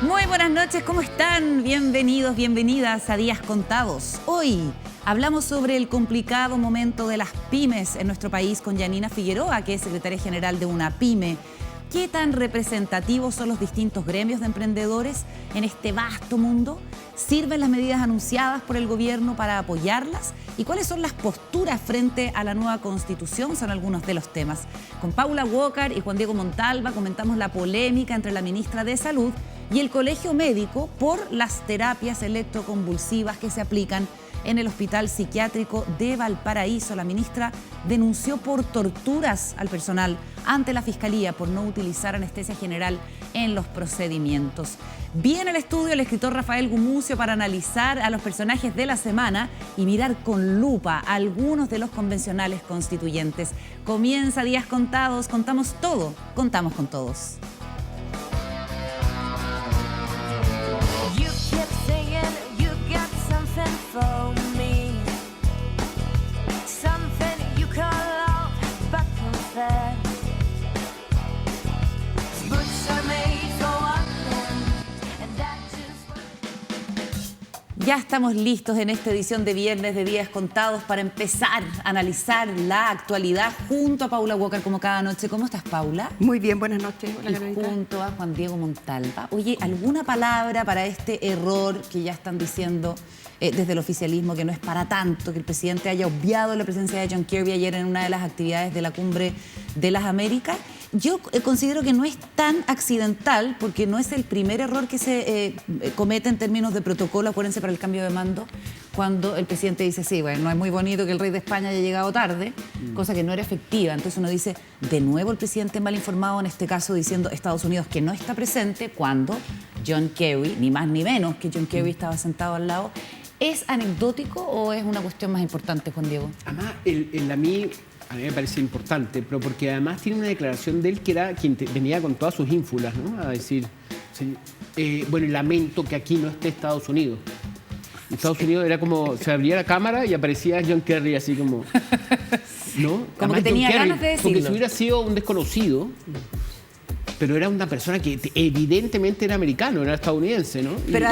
Muy buenas noches, ¿cómo están? Bienvenidos, bienvenidas a Días Contados. Hoy hablamos sobre el complicado momento de las pymes en nuestro país con Yanina Figueroa, que es secretaria general de una pyme. ¿Qué tan representativos son los distintos gremios de emprendedores en este vasto mundo? ¿Sirven las medidas anunciadas por el gobierno para apoyarlas? ¿Y cuáles son las posturas frente a la nueva Constitución? Son algunos de los temas. Con Paula Walker y Juan Diego Montalva comentamos la polémica entre la ministra de Salud y el Colegio Médico por las terapias electroconvulsivas que se aplican en el Hospital Psiquiátrico de Valparaíso. La ministra denunció por torturas al personal ante la Fiscalía por no utilizar anestesia general en los procedimientos. Viene al estudio el escritor Rafael Gumucio para analizar a los personajes de la semana y mirar con lupa a algunos de los convencionales constituyentes. Comienza Días Contados, contamos todo, contamos con todos. Ya estamos listos en esta edición de Viernes de Días Contados para empezar a analizar la actualidad junto a Paula Walker como cada noche. ¿Cómo estás, Paula? Muy bien, buenas noches. Hola, y Carolina. Junto a Juan Diego Montalva. Oye, ¿alguna palabra para este error que ya están diciendo desde el oficialismo que no es para tanto, que el presidente haya obviado la presencia de John Kirby ayer en una de las actividades de la Cumbre de las Américas? Yo considero que no es tan accidental porque no es el primer error que se comete en términos de protocolo. Acuérdense para el cambio de mando, cuando el presidente dice, sí, bueno, no es muy bonito que el rey de España haya llegado tarde, cosa que no era efectiva. Entonces uno dice, de nuevo el presidente mal informado, en este caso diciendo Estados Unidos que no está presente, cuando John Kerry, ni más ni menos que John Kerry estaba sentado al lado. ¿Es anecdótico o es una cuestión más importante, Juan Diego? Además, a mí me parece importante, pero porque además tiene una declaración de él que era quien venía con todas sus ínfulas, ¿no? A decir, bueno, lamento que aquí no esté Estados Unidos. Estados Unidos era como, se abría la cámara y aparecía John Kerry así como, ¿no? Como además, que tenía John Kerry, ganas de decirlo. porque si hubiera sido un desconocido, pero era una persona que evidentemente era americano, era estadounidense, ¿no? Pero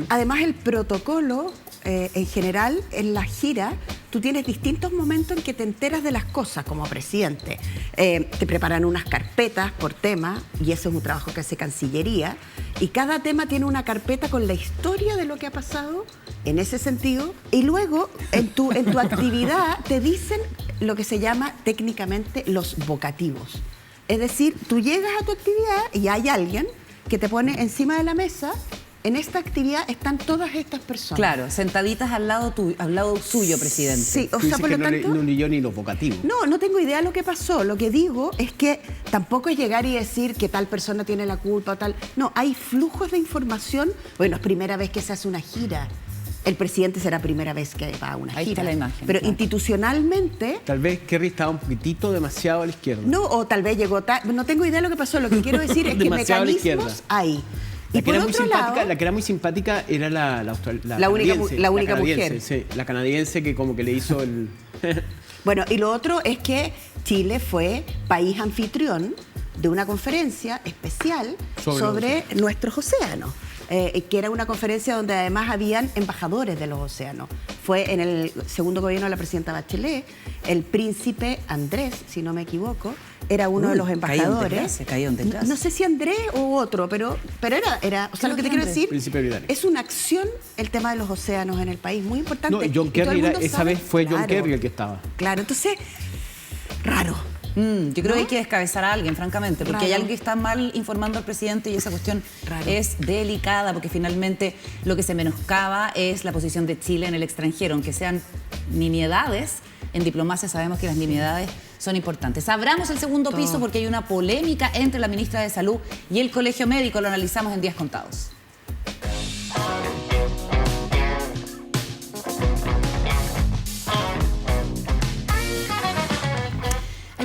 además el protocolo, en general, en la gira, tú tienes distintos momentos en que te enteras de las cosas como presidente. Te preparan unas carpetas por tema, y eso es un trabajo que hace Cancillería, y cada tema tiene una carpeta con la historia de lo que ha pasado en ese sentido, y luego en tu actividad te dicen lo que se llama técnicamente los vocativos. Es decir, tú llegas a tu actividad y hay alguien que te pone encima de la mesa. En esta actividad están todas estas personas. Claro, sentaditas al lado suyo, presidente. Sí, o Tú sea, dices por que lo tanto... no leyó ni los vocativos. No tengo idea de lo que pasó. Lo que digo es que tampoco es llegar y decir que tal persona tiene la culpa o tal. No, hay flujos de información. Bueno, es primera vez que se hace una gira. El presidente será primera vez que va a una gira. Ahí está la imagen. Pero claro. Institucionalmente... Tal vez Kerry estaba un poquitito demasiado a la izquierda. No, o tal vez llegó tarde. No tengo idea de lo que pasó. Lo que quiero decir es que Demasiado a la izquierda. mecanismos hay. La Y que, por era muy otro simpática, lado, la que era muy simpática era la única mujer. Sí, la canadiense que como que le hizo el... Bueno, y lo otro es que Chile fue país anfitrión de una conferencia especial sobre nuestros océanos, que era una conferencia donde además habían embajadores de los océanos. Fue en el segundo gobierno de la presidenta Bachelet, el príncipe Andrés, si no me equivoco, era uno de los embajadores. Cayó en desgracia. No sé si Andrés u otro, pero era o sea, lo que te quiero decir, Príncipe británico. es una acción el tema de los océanos en el país, muy importante. No, John Y todo Kerry, el mundo esa sabe, vez fue John claro, Kerry el que estaba. Claro, entonces, raro. Yo creo que hay que descabezar a alguien, francamente, porque hay alguien que está mal informando al presidente y esa cuestión es delicada, porque finalmente lo que se menoscaba es la posición de Chile en el extranjero, aunque sean nimiedades. En diplomacia sabemos que las nimiedades son importantes. Abramos el segundo piso porque hay una polémica entre la ministra de Salud y el Colegio Médico. Lo analizamos en Días Contados.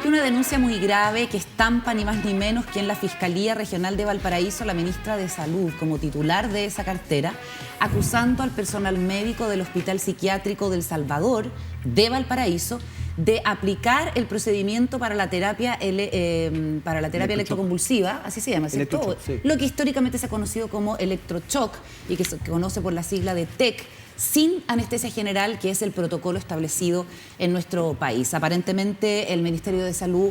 Una denuncia muy grave que estampa ni más ni menos que en la Fiscalía Regional de Valparaíso la ministra de Salud como titular de esa cartera, acusando al personal médico del Hospital Psiquiátrico del Salvador de Valparaíso de aplicar el procedimiento para la terapia, electroconvulsiva, así se llama, ¿cierto? Electroshock, sí. Lo que históricamente se ha conocido como electroshock y que se conoce por la sigla de TEC, sin anestesia general, que es el protocolo establecido en nuestro país. Aparentemente el Ministerio de Salud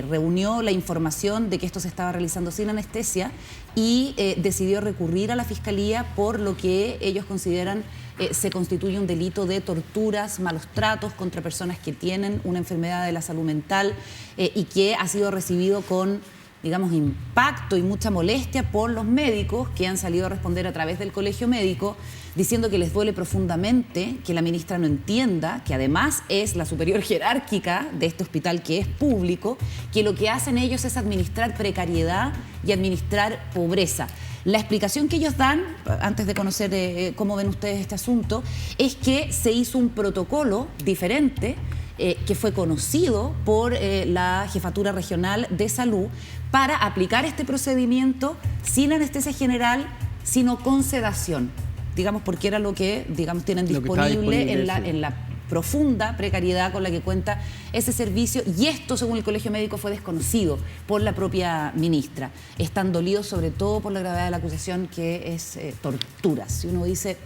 reunió la información de que esto se estaba realizando sin anestesia y decidió recurrir a la Fiscalía por lo que ellos consideran se constituye un delito de torturas, malos tratos contra personas que tienen una enfermedad de la salud mental y que ha sido recibido con, digamos, impacto y mucha molestia por los médicos que han salido a responder a través del Colegio Médico diciendo que les duele profundamente que la ministra no entienda, que además es la superior jerárquica de este hospital que es público, que lo que hacen ellos es administrar precariedad y administrar pobreza. La explicación que ellos dan, antes de conocer cómo ven ustedes este asunto, es que se hizo un protocolo diferente que fue conocido por la Jefatura Regional de Salud para aplicar este procedimiento sin anestesia general, sino con sedación, digamos, porque era lo que, digamos, tienen disponible en la profunda precariedad con la que cuenta ese servicio, y esto, según el Colegio Médico, fue desconocido por la propia ministra. Están dolidos sobre todo por la gravedad de la acusación, que es tortura. Si uno dice,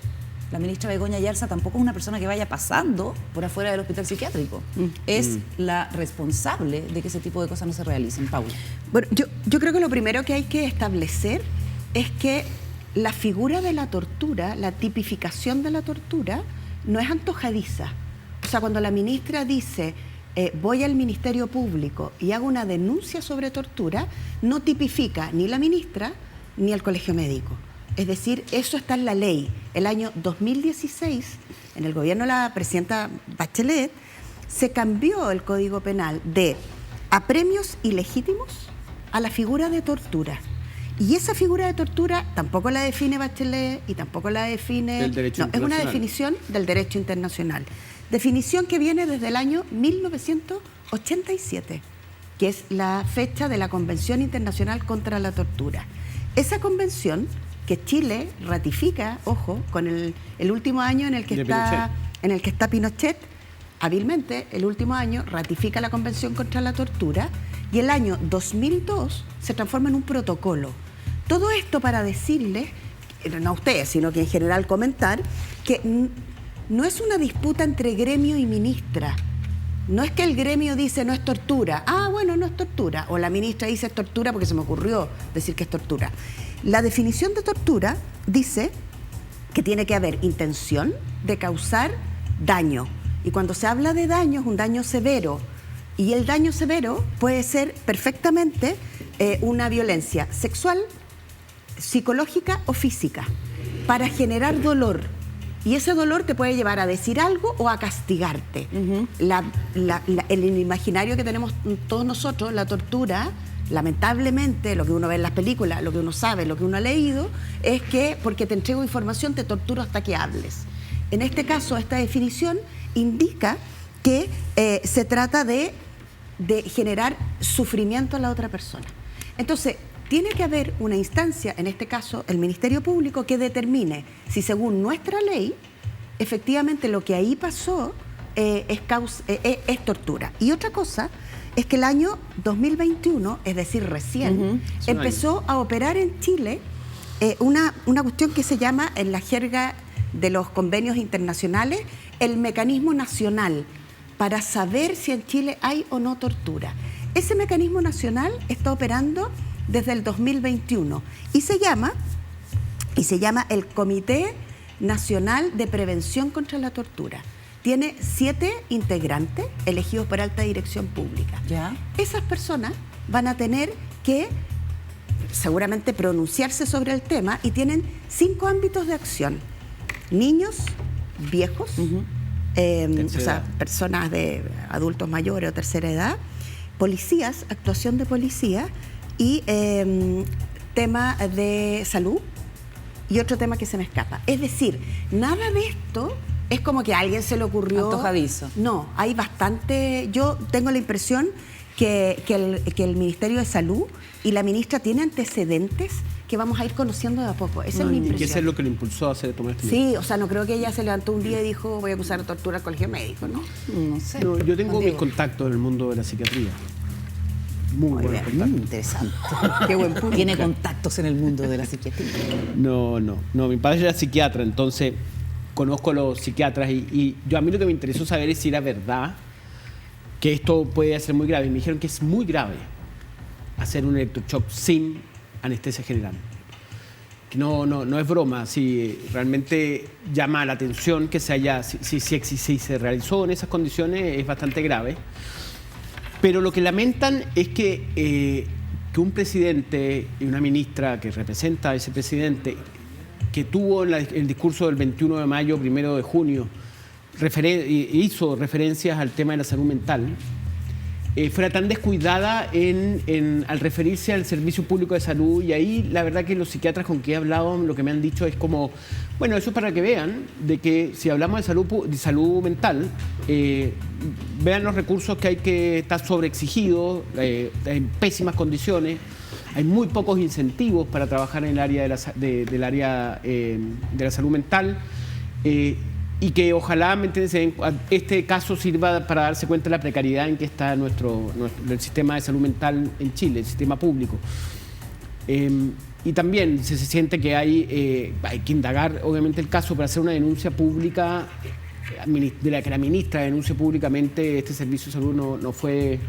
la ministra Begoña Yarza tampoco es una persona que vaya pasando por afuera del hospital psiquiátrico. Es la responsable de que ese tipo de cosas no se realicen. Paula. Bueno, yo creo que lo primero que hay que establecer es que la figura de la tortura, la tipificación de la tortura, no es antojadiza. O sea, cuando la ministra dice voy al Ministerio Público y hago una denuncia sobre tortura, no tipifica ni la ministra ni el Colegio Médico. Es decir, eso está en la ley. El año 2016, en el gobierno de la presidenta Bachelet, se cambió el Código Penal de apremios ilegítimos a la figura de tortura. Y esa figura de tortura tampoco la define Bachelet y tampoco la define... El derecho internacional. Es una definición del derecho internacional. Definición que viene desde el año 1987, que es la fecha de la Convención Internacional contra la Tortura. Esa convención que Chile ratifica, ojo, con el último año en el que está Pinochet, hábilmente, el último año ratifica la Convención contra la Tortura, y el año 2002 se transforma en un protocolo. Todo esto para decirles, no a ustedes, sino que en general comentar, que no es una disputa entre gremio y ministra. No es que el gremio dice no es tortura. Ah, bueno, no es tortura. O la ministra dice es tortura porque se me ocurrió decir que es tortura. La definición de tortura dice que tiene que haber intención de causar daño. Y cuando se habla de daño, es un daño severo. Y el daño severo puede ser perfectamente una violencia sexual, psicológica o física, para generar dolor. Y ese dolor te puede llevar a decir algo o a castigarte. El imaginario que tenemos todos nosotros, la tortura, lamentablemente, lo que uno ve en las películas, lo que uno sabe, lo que uno ha leído, es que porque te entrego información te torturo hasta que hables. En este caso, esta definición indica que se trata de generar sufrimiento a la otra persona. Entonces, tiene que haber una instancia, en este caso el Ministerio Público, que determine si según nuestra ley, efectivamente lo que ahí pasó es tortura. Y otra cosa es que el año 2021, es decir, recién, empezó a operar en Chile una cuestión que se llama, en la jerga de los convenios internacionales, el mecanismo nacional para saber si en Chile hay o no tortura. Ese mecanismo nacional está operando desde el 2021 y se llama el Comité Nacional de Prevención contra la Tortura. Tiene 7 integrantes elegidos por alta dirección pública. ¿Ya? Esas personas van a tener que seguramente pronunciarse sobre el tema y tienen 5 ámbitos de acción: niños, viejos, o sea, personas de adultos mayores o tercera edad, policías, actuación de policía y tema de salud y otro tema que se me escapa. Es decir, nada de esto es como que a alguien se le ocurrió... Antojadizo. No, hay bastante... Yo tengo la impresión que el Ministerio de Salud y la ministra tienen antecedentes que vamos a ir conociendo de a poco. Esa es mi Y impresión. que eso es lo que lo impulsó a hacer tomar este Sí, o sea, no creo que ella se levantó un día y dijo voy a acusar de tortura al colegio médico, ¿no? No sé. No, yo tengo mis Diego. contactos en el mundo de la psiquiatría. Muy buenos bien. contactos. Interesante. Qué buen punto. Tiene contactos en el mundo de la psiquiatría. No, mi padre era psiquiatra, entonces conozco a los psiquiatras y a mí lo que me interesó saber es si era verdad que esto puede ser muy grave. Y me dijeron que es muy grave hacer un electroshock sin anestesia general. Que no es broma, si realmente llama la atención que si se realizó en esas condiciones es bastante grave. Pero lo que lamentan es que un presidente y una ministra que representa a ese presidente, que tuvo el discurso del 21 de mayo, 1 de junio, hizo referencias al tema de la salud mental, fuera tan descuidada al referirse al servicio público de salud. Y ahí la verdad que los psiquiatras con que he hablado lo que me han dicho es como, bueno, eso es para que vean de que si hablamos de salud mental, vean los recursos que hay que estar sobreexigidos, en pésimas condiciones, hay muy pocos incentivos para trabajar en el área del área de la salud mental. Y que ojalá, ¿me entiendes?, este caso sirva para darse cuenta de la precariedad en que está el sistema de salud mental en Chile, el sistema público. Y también se siente que hay que indagar, obviamente, el caso para hacer una denuncia pública, de la que la ministra denuncie públicamente este servicio de salud no fue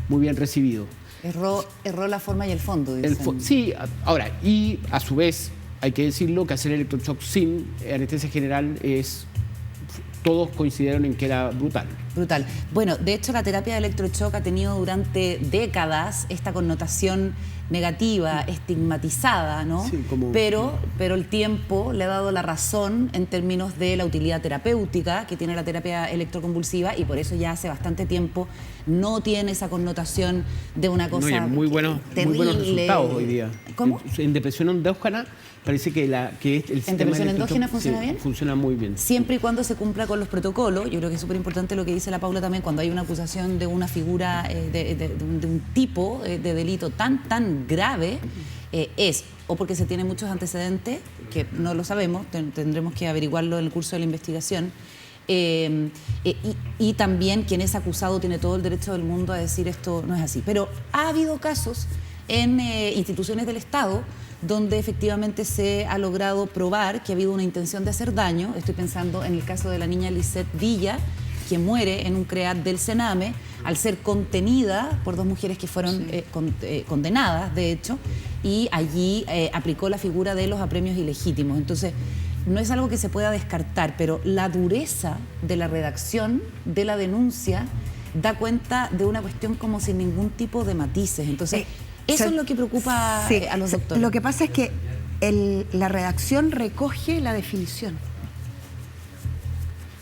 muy bien recibido. Erró la forma y el fondo, dicen. Sí, ahora, y a su vez, hay que decirlo, que hacer electroshock sin anestesia general todos coincidieron en que era brutal. Brutal. Bueno, de hecho la terapia de electroshock ha tenido durante décadas esta connotación negativa, estigmatizada, ¿no? Sí, pero el tiempo le ha dado la razón en términos de la utilidad terapéutica que tiene la terapia electroconvulsiva, y por eso ya hace bastante tiempo no tiene esa connotación de una cosa y muy buenos resultados hoy día. ¿Cómo? En depresión endógena parece que el sistema depresión endógena funciona bien. Funciona muy bien. Siempre y cuando se cumpla con los protocolos. Yo creo que es súper importante lo que dice la Paula también, cuando hay una acusación de una figura, de un tipo de delito tan grave, es o porque se tienen muchos antecedentes, que no lo sabemos, tendremos que averiguarlo en el curso de la investigación, y también quien es acusado tiene todo el derecho del mundo a decir esto no es así. Pero ha habido casos en instituciones del Estado donde efectivamente se ha logrado probar que ha habido una intención de hacer daño. Estoy pensando en el caso de la niña Lisette Villa, que muere en un CREAT del Sename al ser contenida por dos mujeres que fueron condenadas, de hecho, y allí aplicó la figura de los apremios ilegítimos. Entonces, no es algo que se pueda descartar, pero la dureza de la redacción de la denuncia da cuenta de una cuestión como sin ningún tipo de matices. Entonces, eso es lo que preocupa a los doctores. Lo que pasa es que la redacción recoge la definición.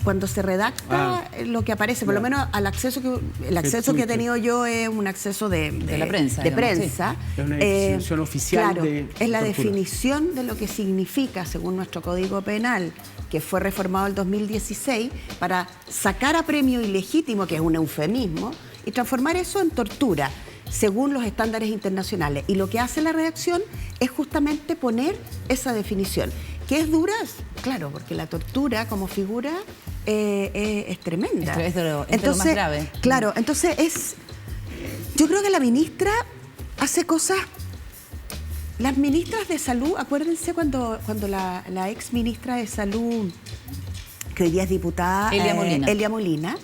Cuando se redacta lo que aparece, por lo menos el acceso que he tenido yo es un acceso de la prensa. De prensa. Es una definición oficial. Claro, es la definición de lo que significa, según nuestro Código Penal, que fue reformado en 2016, para sacar apremio ilegítimo, que es un eufemismo, y transformar eso en tortura, según los estándares internacionales. Y lo que hace la redacción es justamente poner esa definición. ¿Qué es dura? Claro, porque la tortura como figura es tremenda. Es de lo más grave. Claro, entonces yo creo que la ministra hace cosas. Las ministras de salud, acuérdense cuando la ex ministra de salud, que hoy día es diputada, Elia Molina,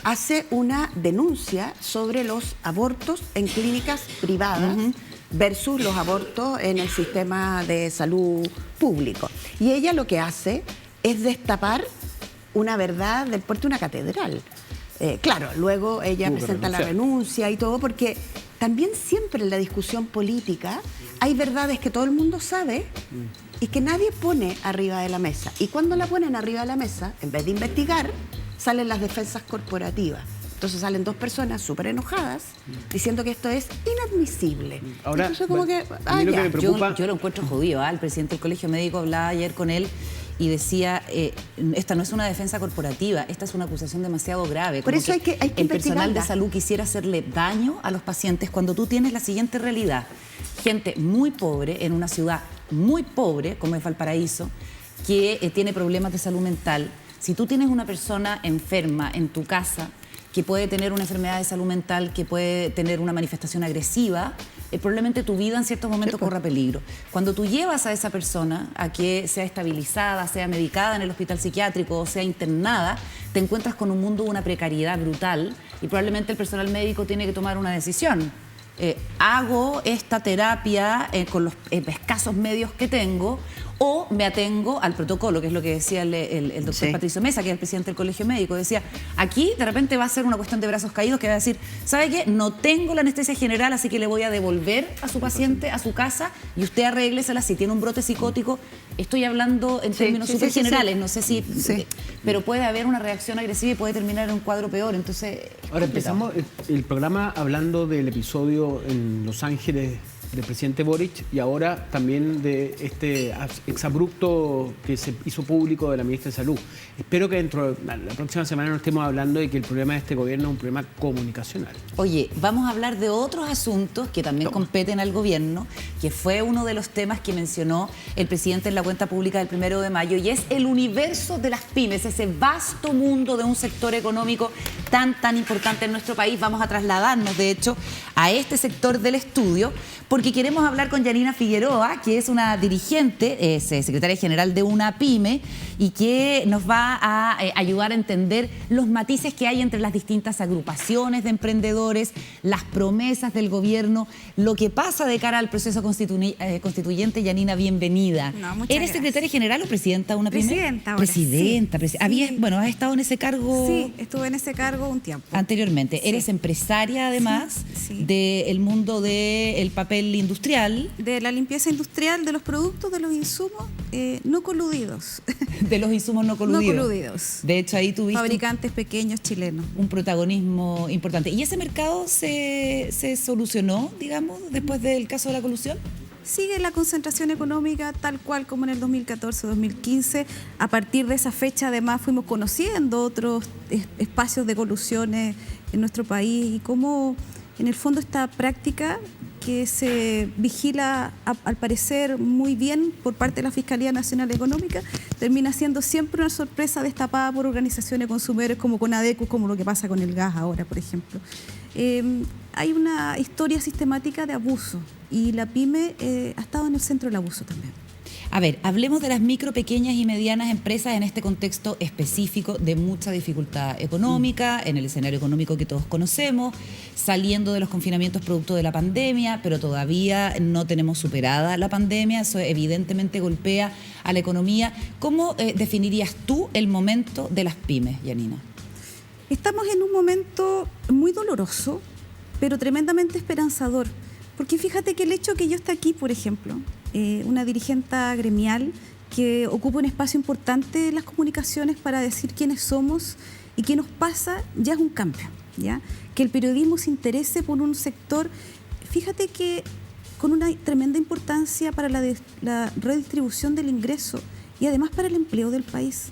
hace una denuncia sobre los abortos en clínicas privadas versus los abortos en el sistema de salud público. Y ella lo que hace es destapar una verdad del puerto de una catedral. Claro, luego ella presenta la renuncia y todo, porque también siempre en la discusión política hay verdades que todo el mundo sabe y que nadie pone arriba de la mesa. Y cuando la ponen arriba de la mesa, en vez de investigar, salen las defensas corporativas. Entonces salen dos personas súper enojadas diciendo que esto es inadmisible. Ahora, entonces, como que, a mí lo que me preocupa... Yo lo encuentro jodido. El presidente del Colegio Médico hablaba ayer con él y decía, esta no es una defensa corporativa, esta es una acusación demasiado grave. Por eso hay que el personal de salud quisiera hacerle daño a los pacientes cuando tú tienes la siguiente realidad. gente muy pobre en una ciudad muy pobre como es Valparaíso, que tiene problemas de salud mental. Si tú tienes una persona enferma en tu casa que puede tener una enfermedad de salud mental, que puede tener una manifestación agresiva, probablemente tu vida en ciertos momentos corra peligro. Cuando tú llevas a esa persona a que sea estabilizada, sea medicada en el hospital psiquiátrico o sea internada, te encuentras con un mundo de una precariedad brutal y probablemente el personal médico tiene que tomar una decisión. ¿Hago esta terapia con los escasos medios que tengo o me atengo al protocolo, que es lo que decía el doctor Patricio Mesa, que es el presidente del Colegio Médico? Decía, aquí de repente va a ser una cuestión de brazos caídos, que va a decir, ¿sabe qué? No tengo la anestesia general, así que le voy a devolver a su paciente a su casa y usted arréglesela si tiene un brote psicótico. Estoy hablando en términos súper generales, no sé si... pero puede haber una reacción agresiva y puede terminar en un cuadro peor, entonces... Ahora empezamos el programa hablando del episodio en Los Ángeles del presidente Boric y ahora también de este exabrupto que se hizo público de la ministra de Salud. Espero que dentro de la próxima semana no estemos hablando de que el problema de este gobierno es un problema comunicacional. Oye, vamos a hablar de otros asuntos que también competen al gobierno, que fue uno de los temas que mencionó el presidente en la cuenta pública del 1 de mayo, y es el universo de las pymes, ese vasto mundo de un sector económico tan importante en nuestro país. Vamos a trasladarnos, de hecho, a este sector del estudio, porque queremos hablar con Yanina Figueroa, que es una dirigente, es secretaria general de una pyme, y que nos va a ayudar a entender los matices que hay entre las distintas agrupaciones de emprendedores, las promesas del gobierno, lo que pasa de cara al proceso constituyente. Yanina, bienvenida. No, muchas ¿Eres gracias. secretaria general o presidenta de una pyme? Presidenta ahora. Presidenta. Sí. ¿Has estado en ese cargo? Sí, estuve en ese cargo un tiempo. Anteriormente. Sí. Eres empresaria, además, Sí. del mundo del papel industrial. De la limpieza industrial de los productos, de los insumos no coludidos. De los insumos no coludidos. No coludidos. De hecho, ahí tuviste Fabricantes pequeños chilenos. un protagonismo importante. ¿Y ese mercado se solucionó, digamos, después del caso de la colusión? Sigue la concentración económica tal cual como en el 2014-2015. A partir de esa fecha, además, fuimos conociendo otros espacios de colusiones en nuestro país y cómo, en el fondo, esta práctica que se vigila, al parecer, muy bien por parte de la Fiscalía Nacional Económica, termina siendo siempre una sorpresa destapada por organizaciones de consumidores como Conadecu, como lo que pasa con el gas ahora, por ejemplo. Hay una historia sistemática de abuso y la pyme ha estado en el centro del abuso también. A ver, hablemos de las micro, pequeñas y medianas empresas en este contexto específico de mucha dificultad económica, en el escenario económico que todos conocemos, saliendo de los confinamientos producto de la pandemia, pero todavía no tenemos superada la pandemia, eso evidentemente golpea a la economía. ¿Cómo definirías tú el momento de las pymes, Yanina? Estamos en un momento muy doloroso, pero tremendamente esperanzador. Porque fíjate que el hecho que yo esté aquí, por ejemplo, una dirigente gremial que ocupa un espacio importante en las comunicaciones para decir quiénes somos y qué nos pasa, ya es un cambio, ¿ya? Que el periodismo se interese por un sector, fíjate que con una tremenda importancia para la redistribución del ingreso y además para el empleo del país.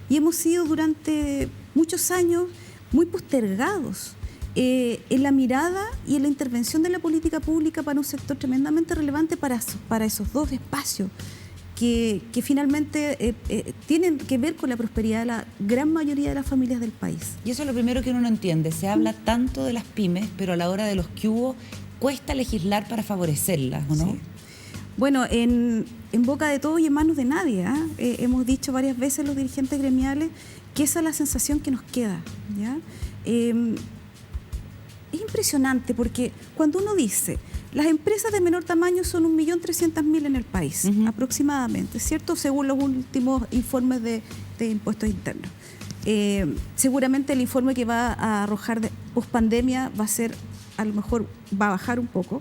Y hemos sido durante muchos años muy postergados en la mirada y en la intervención de la política pública para un sector tremendamente relevante para esos dos espacios que finalmente tienen que ver con la prosperidad de la gran mayoría de las familias del país. Y eso es lo primero que uno no entiende. Se habla tanto de las pymes, pero a la hora de los que hubo, cuesta legislar para favorecerlas, ¿o no? Sí. Bueno, en boca de todos y en manos de nadie, hemos dicho varias veces los dirigentes gremiales que esa es la sensación que nos queda, ¿ya? Es impresionante porque cuando uno dice las empresas de menor tamaño son 1.300.000 en el país, aproximadamente, ¿cierto? Según los últimos informes de impuestos internos. Seguramente el informe que va a arrojar de pospandemia va a ser, a lo mejor va a bajar un poco,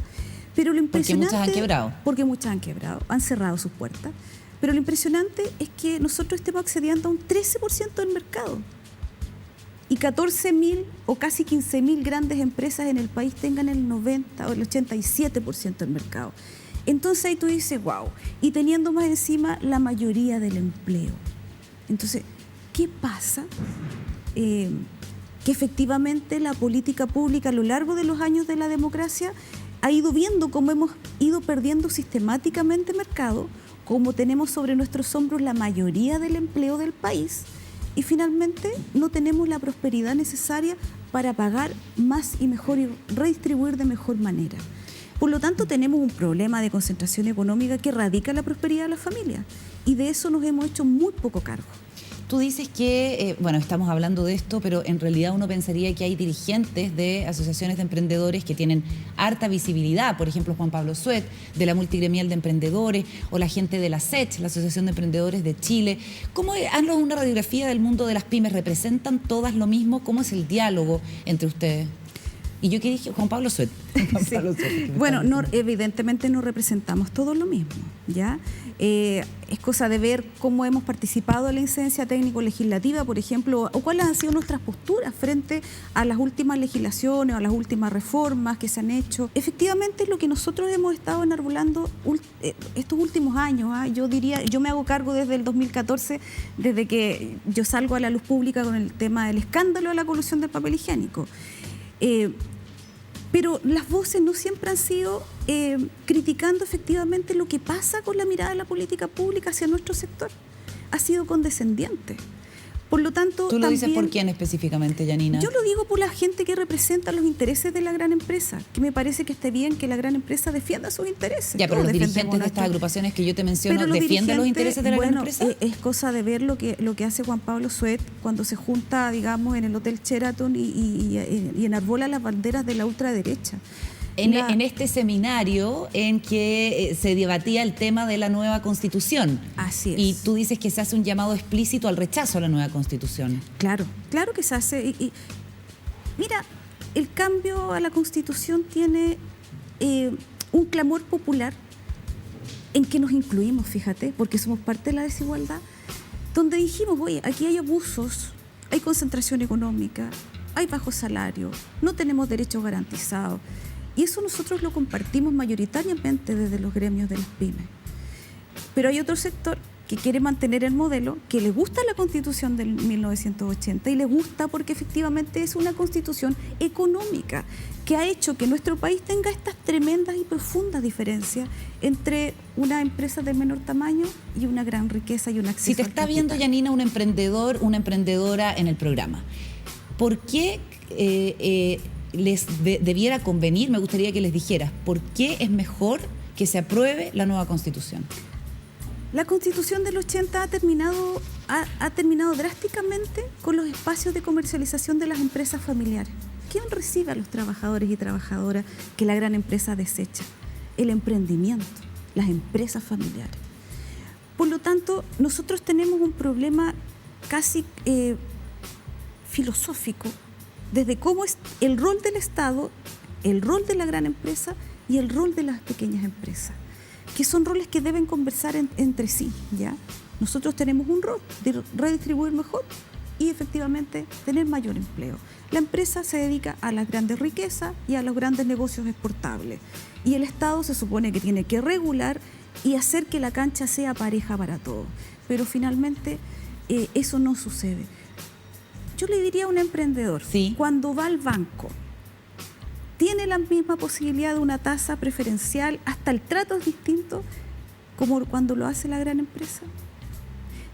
pero lo impresionante... Porque muchas han quebrado. Porque muchas han quebrado, han cerrado sus puertas. Pero lo impresionante es que nosotros estemos accediendo a un 13% del mercado. Y 14.000 o casi 15.000 grandes empresas en el país tengan el 90 o el 87% del mercado. Entonces ahí tú dices, wow, y teniendo más encima la mayoría del empleo. Entonces, ¿qué pasa? Que efectivamente la política pública a lo largo de los años de la democracia ha ido viendo cómo hemos ido perdiendo sistemáticamente mercado, cómo tenemos sobre nuestros hombros la mayoría del empleo del país y finalmente no tenemos la prosperidad necesaria para pagar más y mejor y redistribuir de mejor manera. Por lo tanto, tenemos un problema de concentración económica que radica en la prosperidad de la familia y de eso nos hemos hecho muy poco cargo. Tú dices que, bueno, estamos hablando de esto, pero en realidad uno pensaría que hay dirigentes de asociaciones de emprendedores que tienen harta visibilidad, por ejemplo, Juan Pablo Suet, de la Multigremial de Emprendedores, o la gente de la SECH, la Asociación de Emprendedores de Chile. ¿Cómo haznos una radiografía del mundo de las pymes? ¿Representan todas lo mismo? ¿Cómo es el diálogo entre ustedes? Y yo que dije, Juan Pablo Suet. Sí. Bueno, no, evidentemente no representamos todo lo mismo, ¿ya? Es cosa de ver cómo hemos participado en la incidencia técnico-legislativa, por ejemplo, o cuáles han sido nuestras posturas frente a las últimas legislaciones o a las últimas reformas que se han hecho. Efectivamente, lo que nosotros hemos estado enarbolando estos últimos años, yo diría, yo me hago cargo desde el 2014, desde que yo salgo a la luz pública con el tema del escándalo de la colusión del papel higiénico. Pero las voces no siempre han sido criticando efectivamente lo que pasa con la mirada de la política pública hacia nuestro sector. Ha sido condescendiente. Por lo tanto, ¿Tú lo dices por quién específicamente, Yanina? Yo lo digo por la gente que representa los intereses de la gran empresa, que me parece que esté bien que la gran empresa defienda sus intereses. Ya, pero los dirigentes de estas agrupaciones que yo te menciono defienden los intereses de la gran empresa. Es cosa de ver lo que hace Juan Pablo Suet cuando se junta, digamos, en el Hotel Sheraton y enarbola las banderas de la ultraderecha. En este seminario en que se debatía el tema de la nueva Constitución. Así es. Y tú dices que se hace un llamado explícito al rechazo a la nueva Constitución. Claro, claro que se hace. Mira, el cambio a la Constitución tiene un clamor popular en que nos incluimos, fíjate, porque somos parte de la desigualdad, donde dijimos, oye, aquí hay abusos, hay concentración económica, hay bajo salario, no tenemos derechos garantizados. Y eso nosotros lo compartimos mayoritariamente desde los gremios de las pymes. Pero hay otro sector que quiere mantener el modelo, que le gusta la Constitución del 1980 y le gusta porque efectivamente es una Constitución económica que ha hecho que nuestro país tenga estas tremendas y profundas diferencias entre una empresa de menor tamaño y una gran riqueza y un acceso. Si te está viendo, Yanina, un emprendedor, una emprendedora en el programa, ¿por qué les debiera convenir? Me gustaría que les dijeras, ¿por qué es mejor que se apruebe la nueva Constitución? La Constitución del 80 ha terminado drásticamente con los espacios de comercialización de las empresas familiares. ¿Quién recibe a los trabajadores y trabajadoras que la gran empresa desecha? El emprendimiento, las empresas familiares. Por lo tanto, nosotros tenemos un problema casi filosófico desde cómo es el rol del Estado, el rol de la gran empresa y el rol de las pequeñas empresas, que son roles que deben conversar entre sí, ¿ya? Nosotros tenemos un rol de redistribuir mejor y efectivamente tener mayor empleo. La empresa se dedica a las grandes riquezas y a los grandes negocios exportables. Y el Estado se supone que tiene que regular y hacer que la cancha sea pareja para todos. Pero finalmente eso no sucede. Yo le diría a un emprendedor, sí, cuando va al banco, tiene la misma posibilidad de una tasa preferencial, hasta el trato es distinto como cuando lo hace la gran empresa.